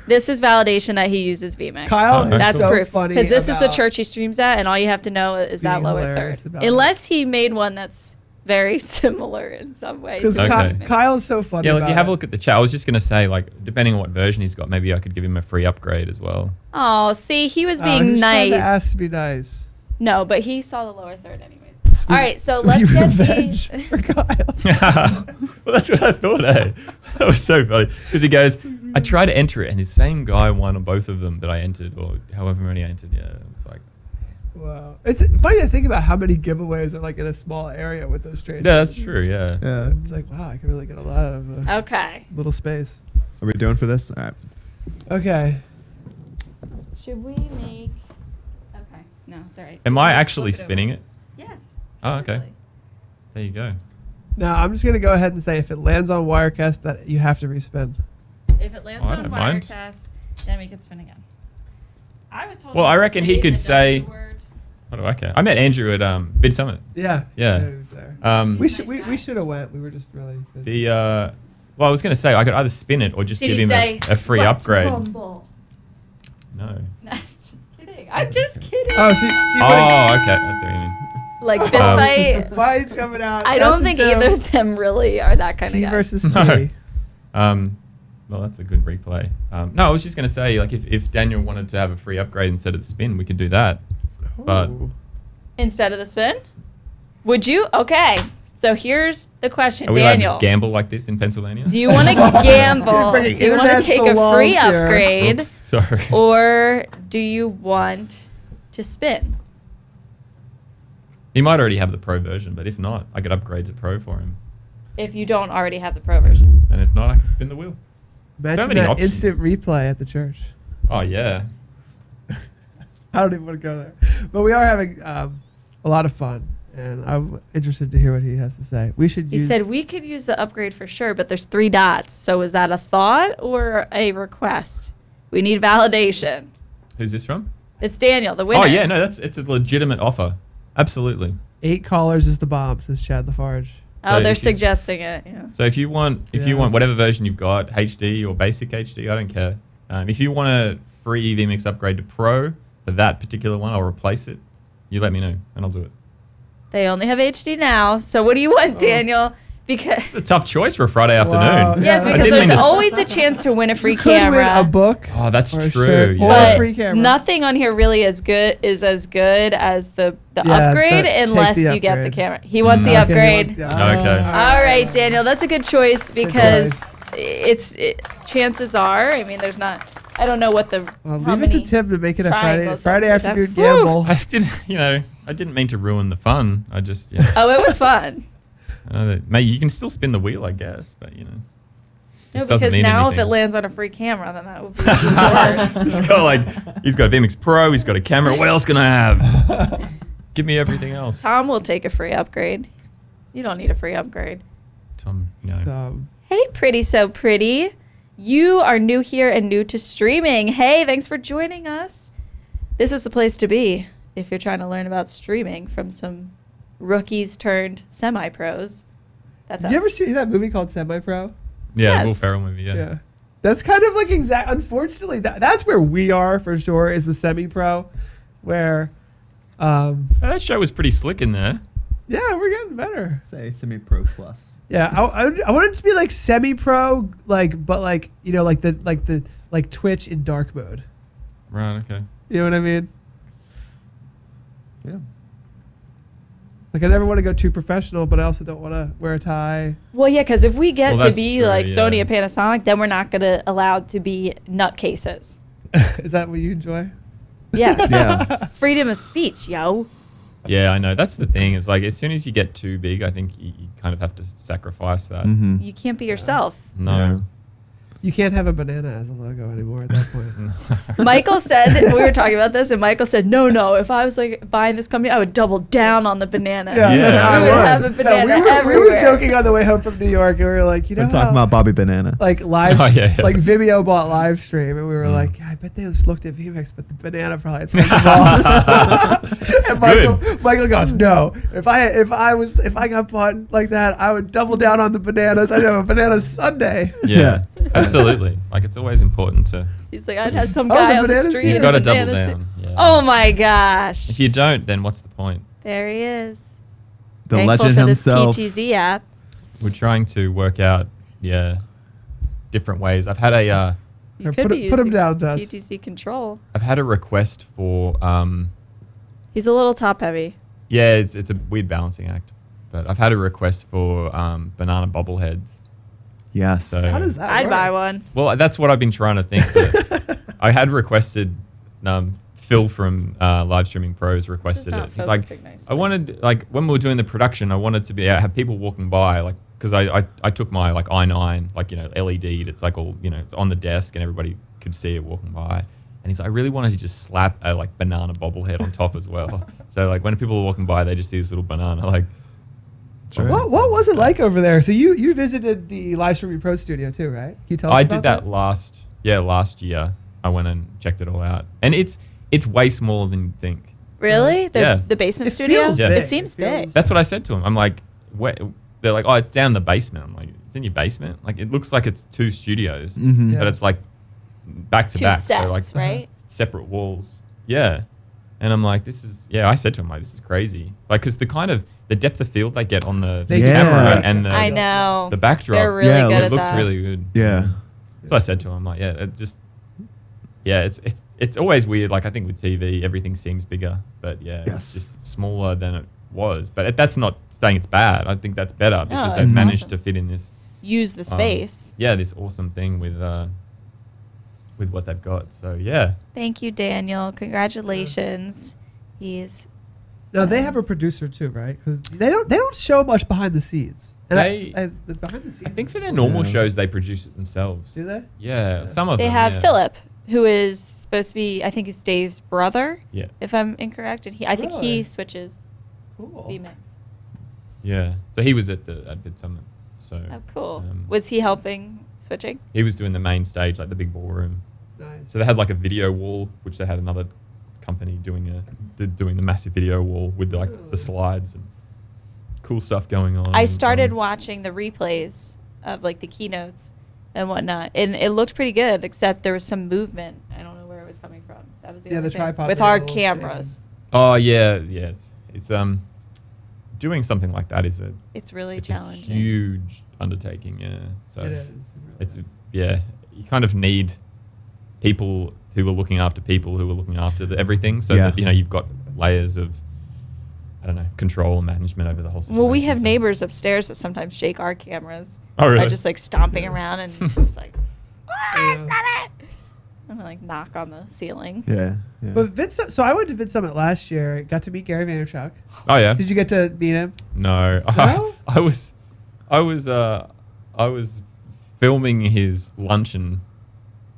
This is validation that he uses vMix. Kyle is That's so proof. funny Because this is the about church he streams at, and all you have to know is that being lower hilarious third. about Unless he made one that's very similar in some way. Because Okay. Kyle's so funny. Yeah, like you about have a it. look at the chat. I was just gonna say, like, depending on what version he's got, maybe I could give him a free upgrade as well. Oh, see, he was Oh, being he's trying to nice. ask to be nice. No, but he saw the lower third anyways. Sweet- All right, so sweet let's get revenge the. for Kyle. Well, that's what I thought. Eh? That was so funny because he goes, I tried to enter it, and the same guy won on both of them that I entered, or however many I entered. Yeah, it's like, Wow. It's funny to think about how many giveaways are like in a small area with those trades. yeah, that's true. Yeah. Yeah. It's like, wow, I can really get a lot out of a Okay. little space. Are we doing for this? All right. Okay. Should we make? Okay. No, it's all right. Am Do I you just actually flip spinning over? it? Yes. Oh, okay. physically. There you go. Now I'm just gonna go ahead and say if it lands on Wirecast that you have to respin. If it lands Oh, I on don't mind. Wirecast, then we can spin again. I was told. Well, not I to reckon he say could the say- W word. What do I care? I met Andrew at Bid Summit. Yeah. Yeah. He was there. We We should have went. We were just really busy. The well, I was gonna say I could either spin it or just Did give he him say a free "Let's upgrade. rumble"? No. No, just kidding. I'm just kidding. Oh, see Oh, okay. That's what you mean. Like fist Um, fight. the fight's coming out. I don't think either of them really are that kind T of guy. versus No. T. Well, that's a good replay. No, I was just gonna say, like, if Daniel wanted to have a free upgrade instead of the spin, we could do that. But Ooh. Instead of the spin? Would you? Okay. So here's the question, are we allowed Daniel. to gamble like this in Pennsylvania? Do you want to gamble? Bringing Do you want to take a international free laws here. upgrade? Oops, sorry. Or do you want to spin? He might already have the pro version, but if not, I could upgrade to pro for him. If you don't already have the pro version. And if not, I can spin the wheel. Imagine many that options. instant replay at the church. Oh yeah. I don't even want to go there. But we are having a lot of fun, and I'm interested to hear what he has to say. We should He use. said we could use the upgrade for sure, but there's 3 dots. So is that a thought or a request? We need validation. Who's this from? It's Daniel, the winner. Oh yeah, no, it's a legitimate offer. Absolutely. 8 callers is the bomb, says Chad Lafarge. Oh, So they're if you- suggesting it. Yeah. So if you want Yeah. whatever version you've got, HD or basic HD, I don't care. If you want a free vMix upgrade to Pro for that particular one, I'll replace it. You let me know and I'll do it. They only have HD now. So what do you want, Daniel? Because It's a tough choice for a Friday afternoon. Wow. yes, I because didn't there's mean to- always a chance to win a free You could camera. win a book. Oh, that's Or a true. shirt, Yeah. or But free camera. nothing on here really is as good as the Yeah, upgrade take unless the you get the upgrade. camera. He wants the Okay, Okay, he upgrade. wants the- Okay. All right, Daniel, that's a good choice because choice. chances are, I mean, there's not. I don't know what the. Well, how leave it to many Tim to make it a triangles Friday up with afternoon that. Whew. gamble. I didn't mean to ruin the fun. I just, yeah. Oh, it was fun. I know that, mate, you can still spin the wheel, I guess, but you know. No, just doesn't because mean now if it anything. lands on a free camera, then that would be even worse. he's got a vMix Pro, he's got a camera. What else can I have? Give me everything else. Tom will take a free upgrade. You don't need a free upgrade. Tom, no. So, Hey, pretty so pretty. you are new here and new to streaming. Hey, thanks for joining us. This is the place to be if you're trying to learn about streaming from some rookies turned semi-pros. That's us. Did you ever see that movie called Semi-Pro? Yeah, Yes. Will Ferrell movie. Yeah. That's kind of like unfortunately, that's where we are for sure, is the semi-pro, where, That show was pretty slick in there. yeah, we're getting better. Say semi-pro plus. Yeah, I want it to be like semi-pro, but like Twitch in dark mode. Right. Okay. You know what I mean? Yeah. Like I never want to go too professional, but I also don't want to wear a tie. Well, yeah, because if we get Well, to that's be true, like Sony yeah. and Panasonic, then we're not going to allowed to be nutcases. Is that what you enjoy? Yes. Yeah. Freedom of speech, yo. Yeah, I know. That's the thing. Is like as soon as you get too big, I think you kind of have to sacrifice that. Mm-hmm. You can't be yourself. No. You can't have a banana as a logo anymore at that point. Michael said, we were talking about this, and Michael said, no, if I was like buying this company, I would double down on the banana. Yeah. I We would have a banana we were everywhere. joking on the way home from New York, and we were like, We're talking about Bobby Banana. like live, Oh, yeah. like Vimeo bought live stream, and we were like, yeah, I bet they just looked at vMix, but the banana probably had first of all. And Michael goes, no, if I got bought like that, I would double down on the bananas. I'd have a banana sundae. Yeah. Absolutely. Like it's always important to. He's like, I'd have some Oh, guy the on the banana street. scene. in You've a got to double banana down. suit. Yeah. Oh my gosh. If you don't, then what's the point? There he is. The Thankful legend for himself. this PTZ app. We're trying to work out, different ways. I've had a, You Here, could be put him using down, Tess. PTZ control. I've had a request for, He's a little top heavy. yeah, it's a weird balancing act, but I've had a request for banana bobbleheads. Yes. So- How does that I'd work? buy one. Well, that's what I've been trying to think. But I had requested, Phil from Live Streaming Pros requested not it. He's like, focusing nicely. I wanted, like, when we were doing the production, I wanted to be have people walking by, like, because I took my like i9, like, LED'd. It's like all, it's on the desk and everybody could see it walking by. And he's like, I really wanted to just slap a like banana bobblehead on top as well. So like when people are walking by, they just see this little banana. Like, What was it like over there? So you visited the Live Streaming Pro studio too, right? Can you tell us I about did that last year. I went and checked it all out, and it's way smaller than you'd think. Really? Yeah. The basement It studio? feels Yeah. big. It seems It feels- big. That's what I said to him. I'm like, where? They're like, oh, it's down the basement. I'm like, it's in your basement? Like, it looks like it's two studios, Mm-hmm. Yeah. but it's like back to Two back. sets, so like right? separate walls. Yeah. And I'm like, I said to him, like, this is crazy. Like, because the depth of field they get on the They get camera it. and I know. the backdrop. They're really Yeah, good it at looks that. really good. Yeah. So I said to him, like, it's always weird. Like, I think with TV, everything seems bigger, but Yes. it's just smaller than it was. But that's not saying it's bad. I think that's better because they've it's managed awesome. to fit in this, Use the space. this awesome thing with what they've got. So yeah, Thank you, Daniel. Congratulations. He's No, they have a producer too, right? Because they don't show much behind the scenes. And the behind the scenes. I think for their normal Yeah. shows they produce it themselves. Do they? Yeah, some of they them. have yeah. Philip, who is supposed to be, I think he's Dave's brother, Yeah, if I'm incorrect, and I think Really? he switches Cool. vMix. yeah. So he was at the Vid Summit. So Oh, cool. Um, Was he helping switching? he was doing the main stage, like the big ballroom. Nice. So they had like a video wall, which they had another company doing the massive video wall with like the slides and cool stuff going on. I and, started watching the replays of like the keynotes and whatnot, and it looked pretty good, except there was some movement. I don't know where it was coming from. That was the Yeah, only the thing. tripods with are a our little cameras. Oh yeah, yes. It's doing something like that is It's really it's challenging. a huge undertaking. Yeah. So It is. it's you kind of need people who are looking after people who are looking after everything. So Yeah. that you've got layers of control and management over the whole situation. Well, we have so- neighbors upstairs that sometimes shake our cameras. Oh, really? By just like stomping around and it's like, Yeah. stop it! And then like knock on the ceiling. Yeah. Yeah. But so I went to Vid Summit last year. Got to meet Gary Vaynerchuk. Oh yeah. Did you get to meet him? No, No? I was filming his luncheon.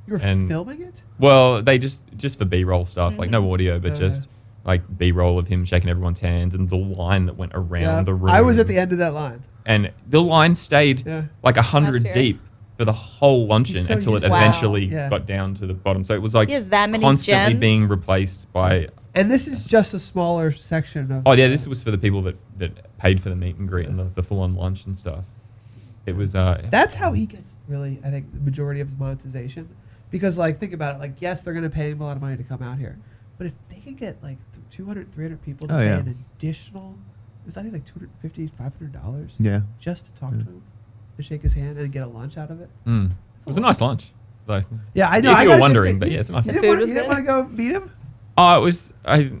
You were And- filming it? Well, they just for B-roll stuff, like no audio, but Oh, just like B-roll of him shaking everyone's hands and the line that went around the room. I was at the end of that line. and the line stayed Yeah. like 100 Last year. deep. for the whole luncheon He's so until it used- Wow. eventually Yeah. got down to the bottom. So it was like He has that many constantly gems? being replaced by. And this is just a smaller section of. Oh yeah, this was for the people that paid for the meet and greet and the full-on lunch and stuff. It was. That's how he gets really, I think, the majority of his monetization. Because, like, think about it. Like, yes, they're going to pay him a lot of money to come out here. But if they could get, like, 200, 300 people to Oh, pay yeah. an additional, it was, I think, like $250, $500 Yeah. just to talk Yeah. to him and shake his hand and get a lunch out of it. It was a nice lunch. Like, Yeah, I know. If I you were gotta wondering, say, but yeah, it's a nice. The You food didn't was good? want to go meet him? Oh, it was. I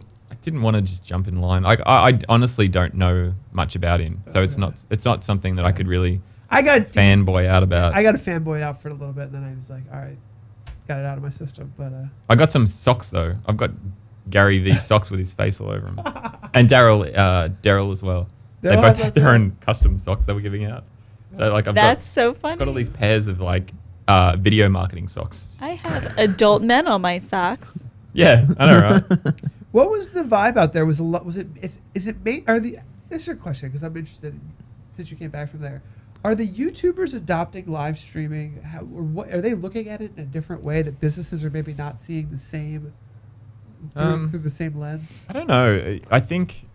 didn't want to just jump in line. Like I honestly don't know much about him, so it's not something that I could really I got fanboy out about. I got a fanboy out for a little bit, and then I was like, all right, got it out of my system. But I got some socks though. I've got Gary V's socks with his face all over them, and Daryl as well. They Daryl both has had those their too? own custom socks they were giving out. So like That's so funny. I've got all these pairs of like video marketing socks. I have adult men on my socks. Yeah, I know, right? what was the vibe out there? Was a lot? Was it? Is it? Are the? This is a question because I'm interested. Since you came back from there, are the YouTubers adopting live streaming? How, or what are they looking at it in a different way that businesses are maybe not seeing the same through the same lens? I don't know. I think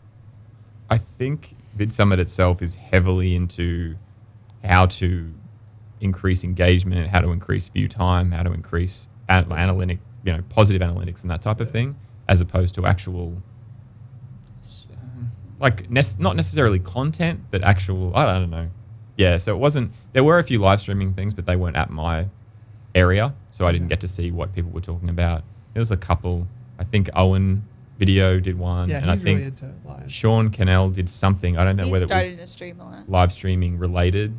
VidSummit itself is heavily into how to increase engagement, how to increase view time, how to increase analytic, positive analytics and that type of thing, as opposed to actual, not necessarily content, but actual. I don't know. Yeah. So it wasn't. There were a few live streaming things, but they weren't at my area, so I didn't get to see what people were talking about. There was a couple. I think Owen Video did one, Yeah, and I he's think really into live. Sean Cannell did something. I don't know He whether it started was to stream a lot. live streaming related,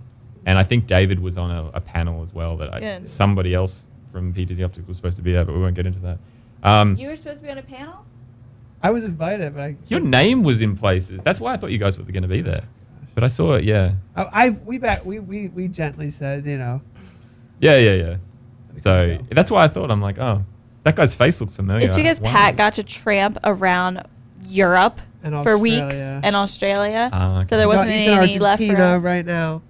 and I think David was on a panel as well that Good. somebody else from PTZOptics was supposed to be at, but we won't get into that. You were supposed to be on a panel? I was invited, but Your name was in places. That's why I thought you guys were going to be there. But I saw it, yeah. we gently said, Yeah. So that's why I thought, I'm like, oh, that guy's face looks familiar. It's because Wow. Pat got to tramp around Europe And for weeks Australia. and Australia. Okay. So there He's wasn't he's in any left for Argentina us. right now,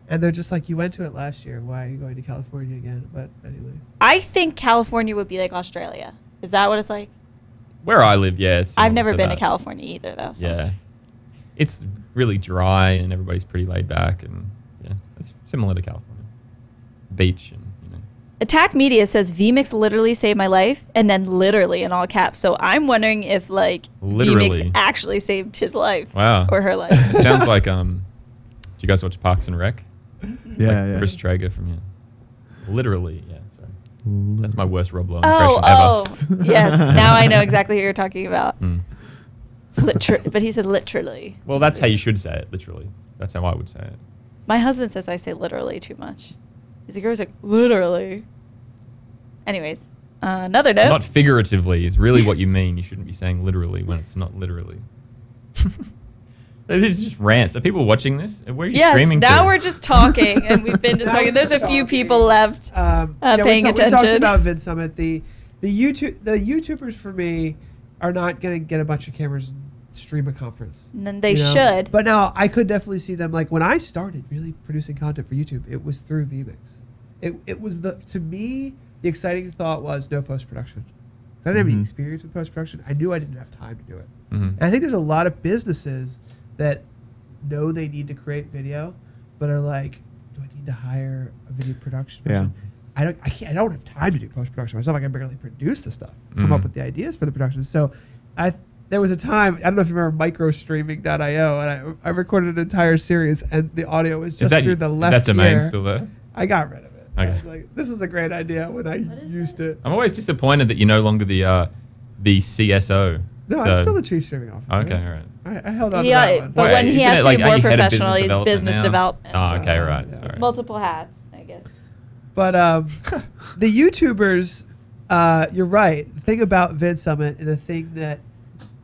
and they're just like, you went to it last year. Why are you going to California again? But anyway, I think California would be like Australia. Is that what it's like? Where I live, yeah. it's I've similar never been that. to California either, though. So. Yeah. It's really dry and everybody's pretty laid back, and yeah, it's similar to California. Beach and, Attack Media says vMix literally saved my life, and then literally in all caps. So I'm wondering if Literally. vMix actually saved his life Wow. or her life. It sounds like, do you guys watch Parks and Rec? Yeah, Like yeah. Chris Traeger from here. Literally, yeah. Sorry. That's my worst Rob Lowe Oh, impression ever. yes. Now I know exactly who you're talking about. Mm. But he said literally. Well, that's how you should say it, literally. That's how I would say it. My husband says I say literally too much. He's like, literally. Anyways, another note. Not figuratively is really what you mean. You shouldn't be saying literally when it's not literally. This is just rants. Are people watching this? Where are you Yes, streaming now to? we're just talking, and we've been just Now talking. we're There's a just few talking. people left paying We talked attention. about VidSummit. The YouTubers for me are not going to get a bunch of cameras and stream a conference. And then they you know? should. But now I could definitely see them, like when I started really producing content for YouTube, it was through vMix. It was to me, the exciting thought was no post-production. I didn't have any experience with post-production. I knew I didn't have time to do it. Mhm. And I think there's a lot of businesses that know they need to create video, but are like, do I need to hire a video production person? I don't have time to do post-production myself. I can barely produce the stuff, come up with the ideas for the production. So there was a time, I don't know if you remember microstreaming.io, and I recorded an entire series, and the audio was just through the left Is that domain ear. still there? I got rid of it. I Okay. was like, this is a great idea when I used it. I'm always disappointed that you're no longer the CSO. No, I'm still the chief streaming officer. Okay, all right. I held on to Yeah, that one. but Wait, when he isn't has it to like, be are more you head of professional, he's development business now? development. Oh, okay, right. Yeah. Sorry. Multiple hats, I guess. But the YouTubers, you're right. The thing about VidSummit and the thing that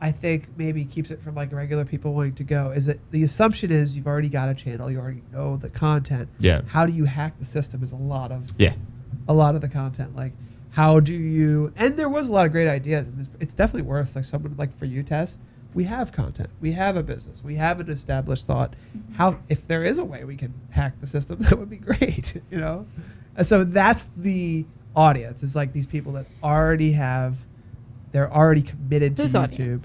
I think maybe keeps it from like regular people wanting to go is that the assumption is you've already got a channel, you already know the content. Yeah. How do you hack the system is a lot of the content. Like how do you? And there was a lot of great ideas. And it's definitely worth like someone like for you, Tess. We have content. We have a business. We have an established thought. How if there is a way we can hack the system, that would be great. You know, And so that's the audience. It's like these people that they're already committed to Whose YouTube. audience?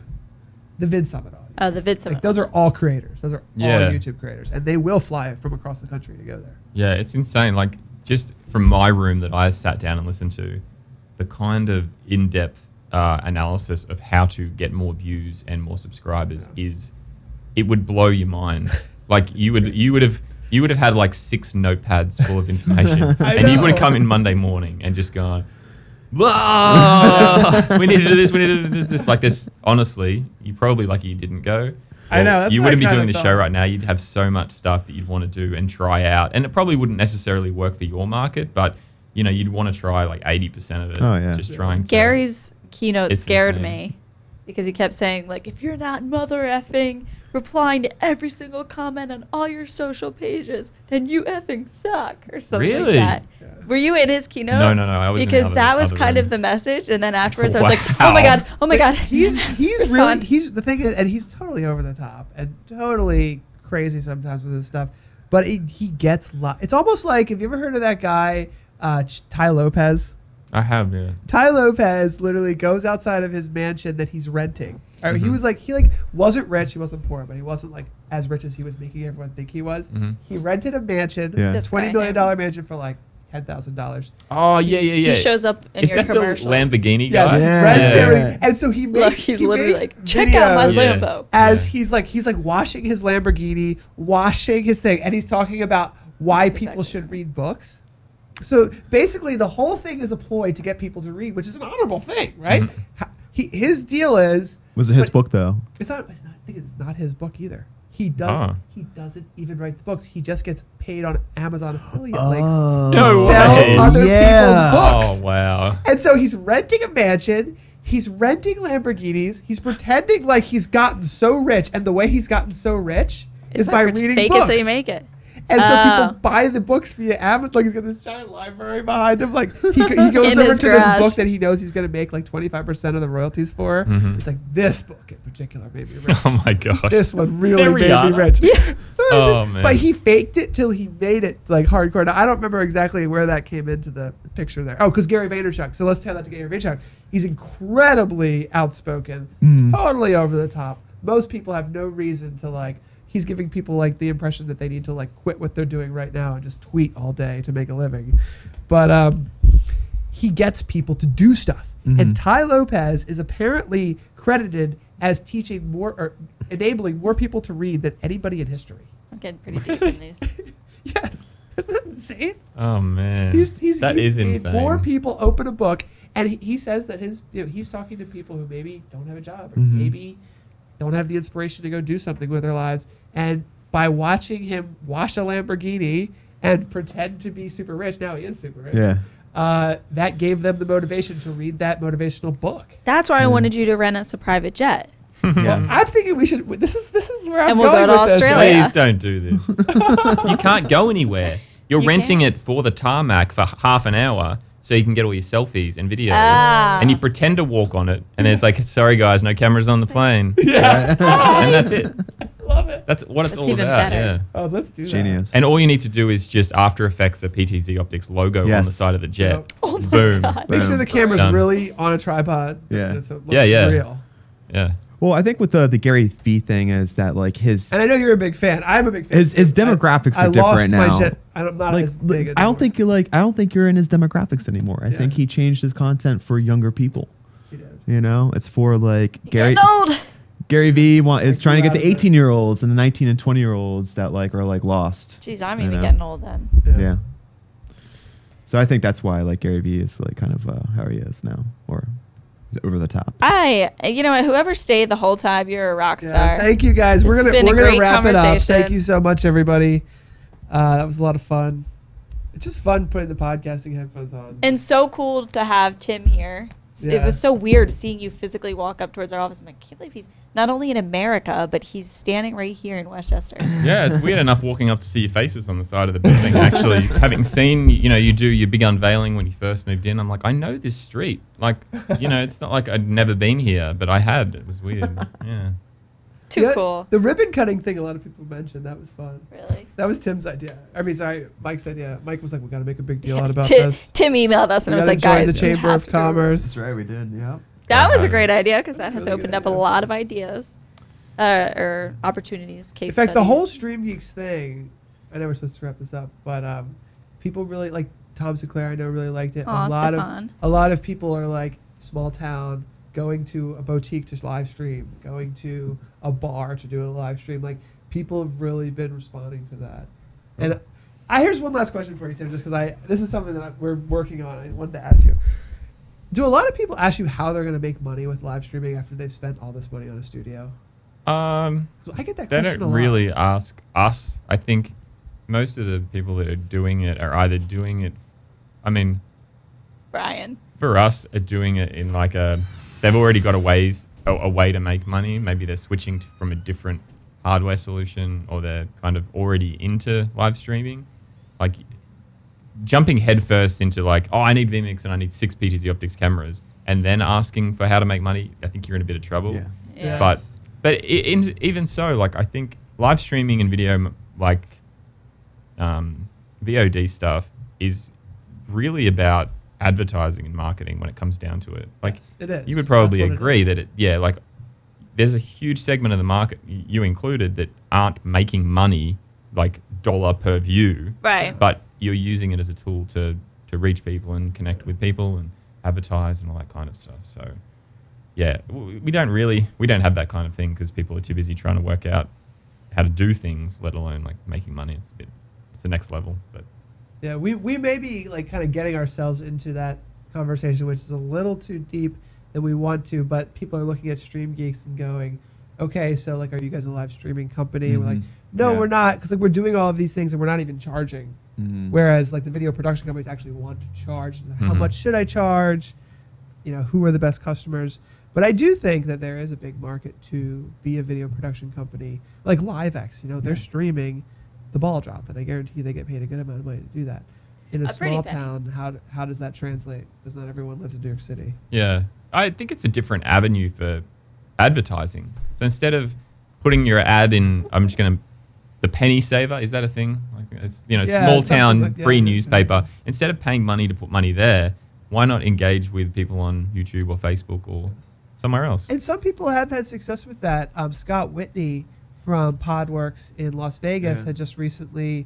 The Vid Summit audience. Oh, the Vid Summit. Like those are all creators. Those are Yeah. all YouTube creators, and they will fly from across the country to go there. Yeah, it's insane. Like, just from my room that I sat down and listened to, the kind of in-depth analysis of how to get more views and more subscribers it would blow your mind. Like, you would have had like 6 notepads full of information, and you would have come in Monday morning and just gone, "Whoa, we need to do this, we need to do this." Like, this, honestly, you're probably lucky you didn't go. I know. That's You what I wouldn't be kinda doing the show thought. right now. You'd have so much stuff that you'd want to do and try out. And it probably wouldn't necessarily work for your market, but, you know, you'd want to try like 80% of it. Oh, yeah. Just trying to. Gary's keynote It's scared insane. me because he kept saying, like, if you're not mother effing replying to every single comment on all your social pages, then you effing suck, or something Really? like that. Were you in his keynote? No, I was in the because other- that was other kind room. of the message. And then afterwards, I was like, oh my Wow. god, oh my god. He's really Respond. the thing is, and he's totally over the top and totally crazy sometimes with his stuff. But he gets it's almost like, have you ever heard of that guy Ty Lopez? I have, yeah. Ty Lopez literally goes outside of his mansion that he's renting. He Mhm. was like, he wasn't rich, he wasn't poor, but he wasn't like as rich as he was making everyone think he was. Mhm. He rented a mansion, Yeah. This $20 guy, million him. mansion for like $10,000. Oh, yeah. He shows up in Is your that commercials. the Lamborghini Yes, guy? Yeah. rents Yeah. everything. And so he makes Look, he's he literally makes like, check out my videos Yeah. Lambo. as Yeah. he's like washing his Lamborghini, washing his thing, and he's talking about why That's people exactly should right. read books. So basically, the whole thing is a ploy to get people to read, which is an honorable thing, right? Mhm. His deal is Was it his but book though? It's not. I think it's not his book either. He doesn't even write the books. He just gets paid on Amazon affiliate links Oh. to No sell way. other Yeah. people's books. Oh, wow. And so he's renting a mansion. He's renting Lamborghinis. He's pretending like he's gotten so rich, and the way he's gotten so rich is by reading fake books. it till you make it. And so Oh. people buy the books via Amazon. Like, he's got this giant library behind him. Like, he goes In over his to this garage. book that he knows he's going to make like 25% of the royalties for. Mhm. It's like, this book in particular made me rich. Oh, my gosh. This one really Is that made me Rihanna? rich. Yeah. Oh, man. But he faked it till he made it like hardcore. Now, I don't remember exactly where that came into the picture there. Oh, because Gary Vaynerchuk. So let's tell that to Gary Vaynerchuk. He's incredibly outspoken, totally over the top. Most people have no reason to like. He's giving people like the impression that they need to like quit what they're doing right now and just tweet all day to make a living. But he gets people to do stuff. And Ty Lopez is apparently credited as teaching more or enabling more people to read than anybody in history. I'm getting pretty deep in these. Yes. Isn't that insane? Oh, man. That is made insane. More people open a book, and he says that he's talking to people who maybe don't have a job or maybe don't have the inspiration to go do something with their lives. And by watching him wash a Lamborghini and pretend to be super rich, now he is super rich. Yeah. That gave them the motivation to read that motivational book. That's why I wanted you to rent us a private jet. Well, I'm thinking we should. This is where I'm And we'll going go to with this, Australia. right? Please don't do this. You can't go anywhere. You're You renting can't. it for the tarmac for half an hour so you can get all your selfies and videos. Ah. And you pretend to walk on it. And it's like, sorry, guys, no cameras on the plane. And that's it. Love it. That's what it's That's all even about. better. Yeah. Oh, let's do Genius. And all you need to do is just After Effects a PTZOptics logo on Yes. the side of the jet. Yep. Oh my Boom. God. that. Make sure Boom. the camera's Done. really on a tripod. Yeah. So it looks Yeah. real. Yeah. Well, I think with the Gary Vee thing is that like his And I know you're a big fan. I'm a big fan. his too. demographics I are different lost my now. shit. I'm not like as big. I don't think you're in his demographics anymore. I Yeah. think he changed his content for younger people. He did. You know, it's for like Getting old. Gary Vee is Like, trying to get you're the out of it. 18-year-olds and the 19 and 20-year-olds that like are like lost. Jeez, I'm You even know? getting old then. Yeah. So I think that's why like Gary Vee is like kind of how he is now, or over the top. You know what? Whoever stayed the whole time, you're a rock Yeah, star. thank you guys. This We're has gonna been a great wrap it up. conversation. Thank you so much, everybody. That was a lot of fun. It's just fun putting the podcasting headphones on. And so cool to have Tim here. It Yeah. was so weird seeing you physically walk up towards our office. I'm like, I can't believe he's not only in America, but he's standing right here in Westchester. Yeah, it's weird enough walking up to see your faces on the side of the building. Actually, having seen, you do your big unveiling when you first moved in, I'm like, I know this street. Like, it's not like I'd never been here, but I had. It was weird. Yeah. Too cool. The ribbon cutting thing, a lot of people mentioned. That was fun. Really? That was Tim's idea. I mean, sorry, Mike's idea. Mike was like, we got to make a big deal out about this. Tim emailed us and We was gotta like, join guys, the Chamber of Commerce. That's right, we did. Yeah. That was a great idea because that has Really opened good up a idea. lot of ideas or opportunities, case In fact, the whole studies. Stream Geeks thing, I know we're supposed to wrap this up, but people really like Tom Sinclair. I know really liked it. Aw, a lot Stefan. a lot of people are like small town, going to a boutique to live stream, going to a bar to do a live stream. Like people have really been responding to that. And here's one last question for you, Tim, just because this is something that we're working on. I wanted to ask you. Do a lot of people ask you how they're going to make money with live streaming after they've spent all this money on a studio? So I get that They question don't a lot. really ask us. I think most of the people that are doing it are either doing it, I mean, Brian. for us, are doing it in like they've already got a way to make money. Maybe they're switching from a different hardware solution, or they're kind of already into live streaming. Like jumping headfirst into like, oh, I need vMix and I need 6 PTZOptics cameras, and then asking for how to make money, I think you're in a bit of trouble. Yeah. Yeah. But even so, like I think live streaming and video, like VOD stuff, is really about advertising and marketing when it comes down to it. Like It is. you would probably That's what agree is. that like there's a huge segment of the market, you included, that aren't making money like dollar per view, Right. but you're using it as a tool to reach people and connect with people and advertise and all that kind of stuff. So yeah, we don't have that kind of thing because people are too busy trying to work out how to do things, let alone like making money. It's the next level. But Yeah, we may be like kind of getting ourselves into that conversation, which is a little too deep than we want to, but people are looking at Stream Geeks and going, okay, so like, are you guys a live streaming company? And we're like, no, Yeah. we're not, because like we're doing all of these things and we're not even charging. Mhm. Whereas like the video production companies actually want to charge. How Mhm. much should I charge? You know, who are the best customers? But I do think that there is a big market to be a video production company, like LiveX. You know, they're streaming the ball drop, and I guarantee they get paid a good amount of money to do that. In a A pretty small penny. town, how does that translate? Because not everyone lives in New York City. yeah, I think it's a different avenue for advertising. So instead of putting your ad in, the penny saver, is that a thing? Like it's Yeah, small something town like- yeah, free yeah, newspaper. Instead of paying money to put money there, why not engage with people on YouTube or Facebook or somewhere else? And some people have had success with that. Scott Whitney from Podworks in Las Vegas Yeah. had just recently.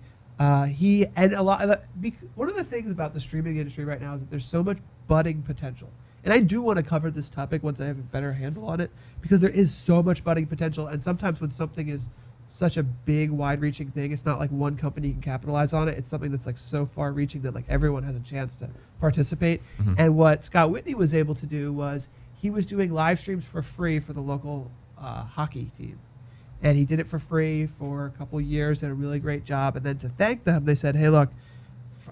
One of the things about the streaming industry right now is that there's so much budding potential. And I do want to cover this topic once I have a better handle on it, because there is so much budding potential. And sometimes when something is such a big, wide-reaching thing, it's not like one company can capitalize on it. It's something that's like so far-reaching that like everyone has a chance to participate. Mhm. And what Scott Whitney was able to do was he was doing live streams for free for the local hockey team. And he did it for free for a couple years, did a really great job. And then to thank them, they said, hey, look,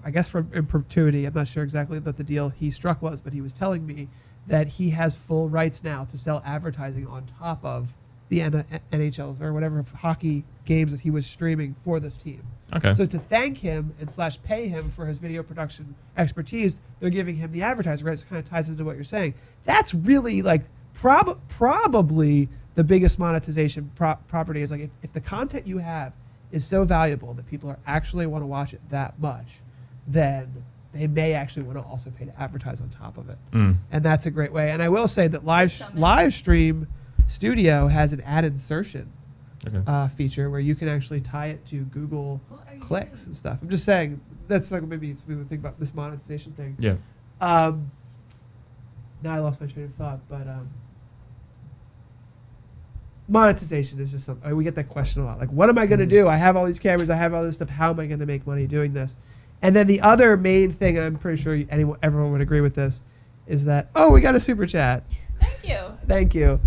I guess in perpetuity, I'm not sure exactly what the deal he struck was, but he was telling me that he has full rights now to sell advertising on top of the NHL or whatever hockey games that he was streaming for this team. Okay. So to thank him and / pay him for his video production expertise, they're giving him the advertising rights. It kind of ties into what you're saying. That's really like probably the biggest monetization property is like if the content you have is so valuable that people are actually want to watch it that much, then they may actually want to also pay to advertise on top of it. Mm. And that's a great way. And I will say that live stream Studio has an ad insertion Okay. feature where you can actually tie it to Google clicks and stuff. I'm just saying that's like maybe we would think about this monetization thing. Yeah. Now I lost my train of thought, but monetization is just something we get that question a lot. Like, what am I going to do? I have all these cameras, I have all this stuff. How am I going to make money doing this? And then the other main thing, and I'm pretty sure everyone would agree with this, is that we got a super chat. Thank you. Thank you.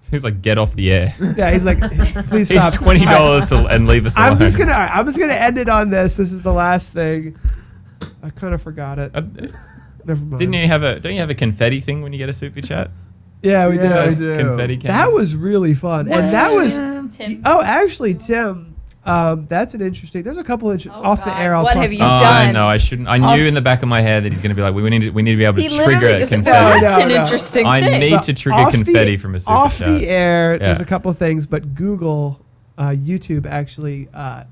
He's like, get off the air. Yeah, he's like, please He's stop. $20 and leave us alone. I'm just gonna end it on this. This is the last thing. I kind of forgot it. Never mind. Don't you have a confetti thing when you get a super chat? Yeah, we Yeah, did. we do. Confetti cannon? That was really fun, and that was. Tim. Oh, actually, Tim, That's an interesting. There's a couple of Oh, off the God. air. I'll What talk have you about. done? No, I shouldn't. I knew in the back of my head that he's going to be like, we need to be able to He trigger literally just confetti. that's an No. interesting I thing. need to trigger confetti from a super off chat. the air. There's Yeah. a couple things, but Google, YouTube actually.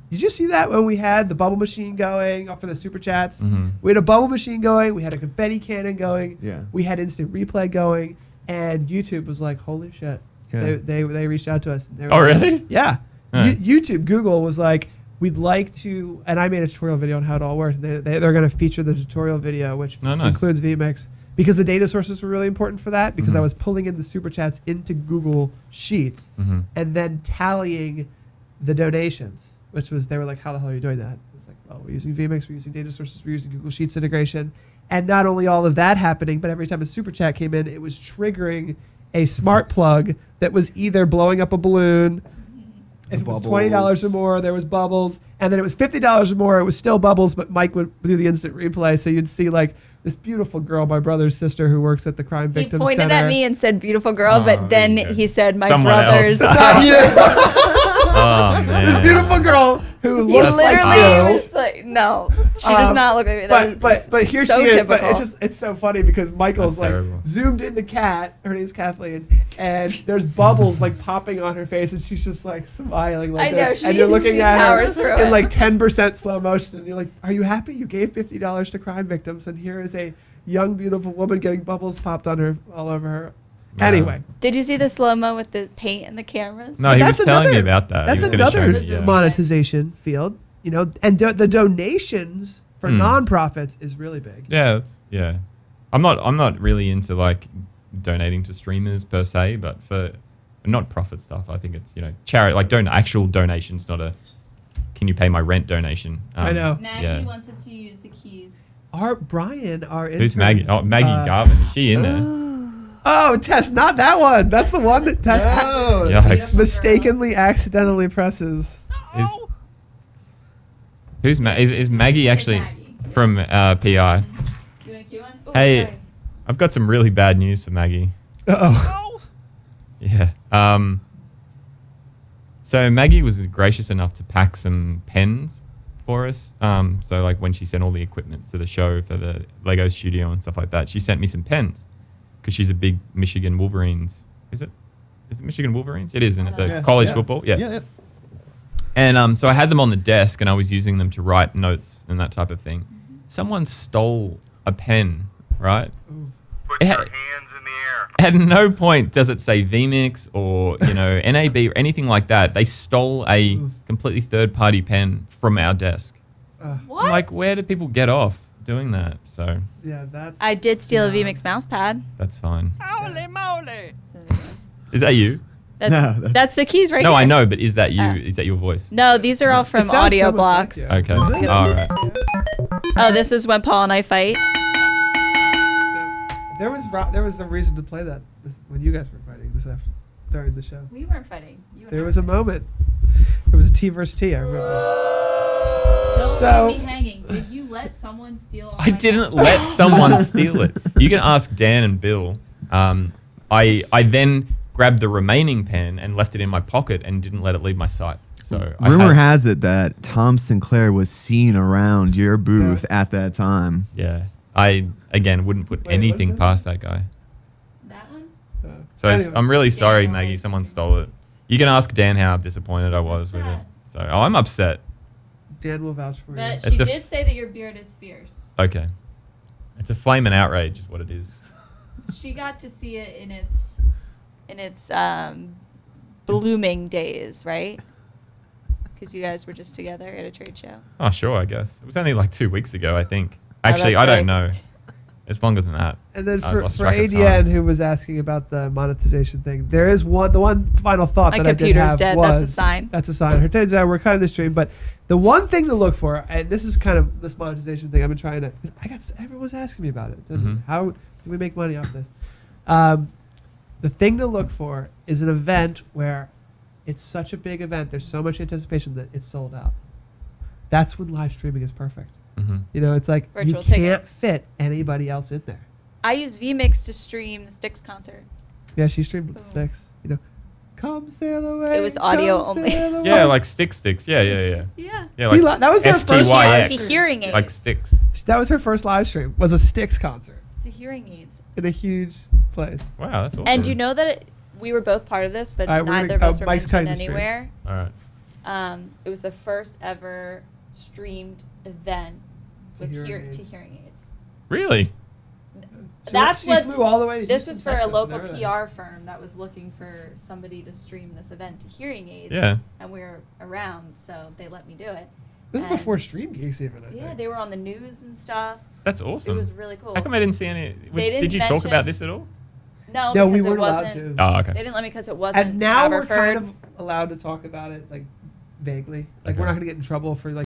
Did you see that when we had the bubble machine going for the super chats? Mhm. We had a bubble machine going. We had a confetti cannon going. Yeah. We had instant replay going, and YouTube was like, "Holy shit!" Yeah. They reached out to us. And they were Oh, like, really? Yeah. Huh. YouTube, Google was like, we'd like to, and I made a tutorial video on how it all works. They're going to feature the tutorial video, which Oh, nice. includes vMix, because the data sources were really important for that, because I Mhm. was pulling in the super chats into Google Sheets Mhm. and then tallying the donations, which was, they were like, how the hell are you doing that? It was like, well, we're using vMix, we're using data sources, we're using Google Sheets integration. And not only all of that happening, but every time a super chat came in, it was triggering a smart plug that was either blowing up a balloon. If it was $20 or more, there was bubbles, and then it was $50 or more, it was still bubbles, but Mike would do the instant replay, so you'd see like this beautiful girl, my brother's sister, who works at the Crime He Victim pointed Center. at me and said, "Beautiful girl," Oh, but then there you go. he said, "My Someone brother's." else. Not you. Oh, man. This beautiful girl who He looks like literally you. was like, "No, she does not look like me." That But here so she is. typical. But it's so funny because Michael's That's like terrible. zoomed into Kat. Her name's Kathleen, and there's bubbles like popping on her face, and she's just like smiling like I know, this. And you're looking she at powered her through in it. like 10% slow motion, and you're like, "Are you happy? You gave $50 to crime victims, and here is a young, beautiful woman getting bubbles popped on her all over her." Wow. Anyway, Did you see the slow mo with the paint and the cameras? No, he was That's telling me another- about that. that's He was gonna show another me, yeah. monetization field, you know, and the donations for Hmm. nonprofits is really big. Yeah, yeah. I'm not really into like donating to streamers per se, but for not profit stuff, I think it's charity, like actual donations, not a can you pay my rent donation. I know. Maggie wants us to use the keys. Brian, our Who's intern, Maggie? Oh, Maggie Garvin. Is she in there? Oh, Tess, not that one. That's the one that Tess Yikes. mistakenly, accidentally presses. Is Maggie actually Maggie. from PI? You want a cue one? Ooh, Hey, sorry. I've got some really bad news for Maggie. Uh-oh. Yeah. So Maggie was gracious enough to pack some pens for us. So like when she sent all the equipment to the show for the Lego studio and stuff like that, she sent me some pens because she's a big Michigan Wolverines. Is it Michigan Wolverines? It is, isn't it? The college football. Yeah. And so I had them on the desk and I was using them to write notes and that type of thing. Someone stole a pen, right? Put your hands in the air. At no point does it say vMix or NAB or anything like that. They stole a completely third-party pen from our desk. What? I'm like, where do people get off doing that? So Yeah, that's. I did steal a Yeah. vMix mouse pad. that's fine. Holy moly! Is that you? That's the keys right No, here. I know, but is that you? Oh. Is that your voice? No, these are all from sounds audio so much like blocks. you. Okay. Is it? All right. Oh, this is when Paul and I fight. There was a reason to play that when you guys were fighting this after during the show. We weren't fighting. You and There I was a were. moment. It was a T versus T. I remember. Don't So- leave me hanging. Did you let someone steal all I my didn't pen? let someone steal it. You can ask Dan and Bill. I then grabbed the remaining pen and left it in my pocket and didn't let it leave my sight. So Rumor has it that Tom Sinclair was seen around your booth at that time. Yeah. I, again, wouldn't put Wait, what anything is that? past that guy. That one? So Anyway. I'm really sorry, Yeah, Maggie. it's- Someone stole it. You can ask Dan how disappointed I was with it. upset. So I'm upset. Dan will vouch for you. But It's she a did say that your beard is fierce. Okay. It's a flaming outrage is what it is. She got to see it in its blooming days, right? Because you guys were just together at a trade show. Oh, sure, I guess. It was only like 2 weeks ago, I think. Actually, that's I don't right. know. It's longer than that. And then I've for lost track of ADN, time. who was asking about the monetization thing, there is the one final thought My that I did computer's have dead. was That's a sign. That's a sign. Her turns out we're cutting the stream, but the one thing to look for, and this is kind of this monetization thing I've been trying to. 'Cause everyone's asking me about it. Mhm. How do we make money off this? The thing to look for is an event where it's such a big event. There's so much anticipation that it's sold out. That's when live streaming is perfect. Mhm. You know, it's like Virtual you can't tickets. fit anybody else in there. I use vMix to stream the Styx concert. Yeah, she streamed with Sticks. You know, Come sail away. It was audio come only. sail away. Yeah, like sticks. Yeah. Yeah. Yeah, See, like that was her first To live STYX. hearing aids. Like sticks. That was her first live stream. Was a Styx concert To hearing aids. in a huge place. Wow, that's awesome. And you know that we were both part of this, but All right, we're neither gonna- of us were Mike's cutting mentioned the stream. anywhere. All right. It was the first ever streamed event with hearing to aids. hearing aids. Really? That's she what flew all the way to this Houston, was for a Texas, local and everything. PR firm that was looking for somebody to stream this event to hearing aids. Yeah. And we were around, so they let me do it. This is And- before Stream Geeks even, I Yeah, think. they were on the news and stuff. That's It awesome. was really cool. How come I didn't see any? They didn't Did you talk mention- about this at all? No, No, we because weren't it allowed wasn't. to. Oh, They okay. didn't let me because it wasn't. And now we're Haverford. kind of allowed to talk about it, like, vaguely. Like, we're Okay. not going to get in trouble for, like,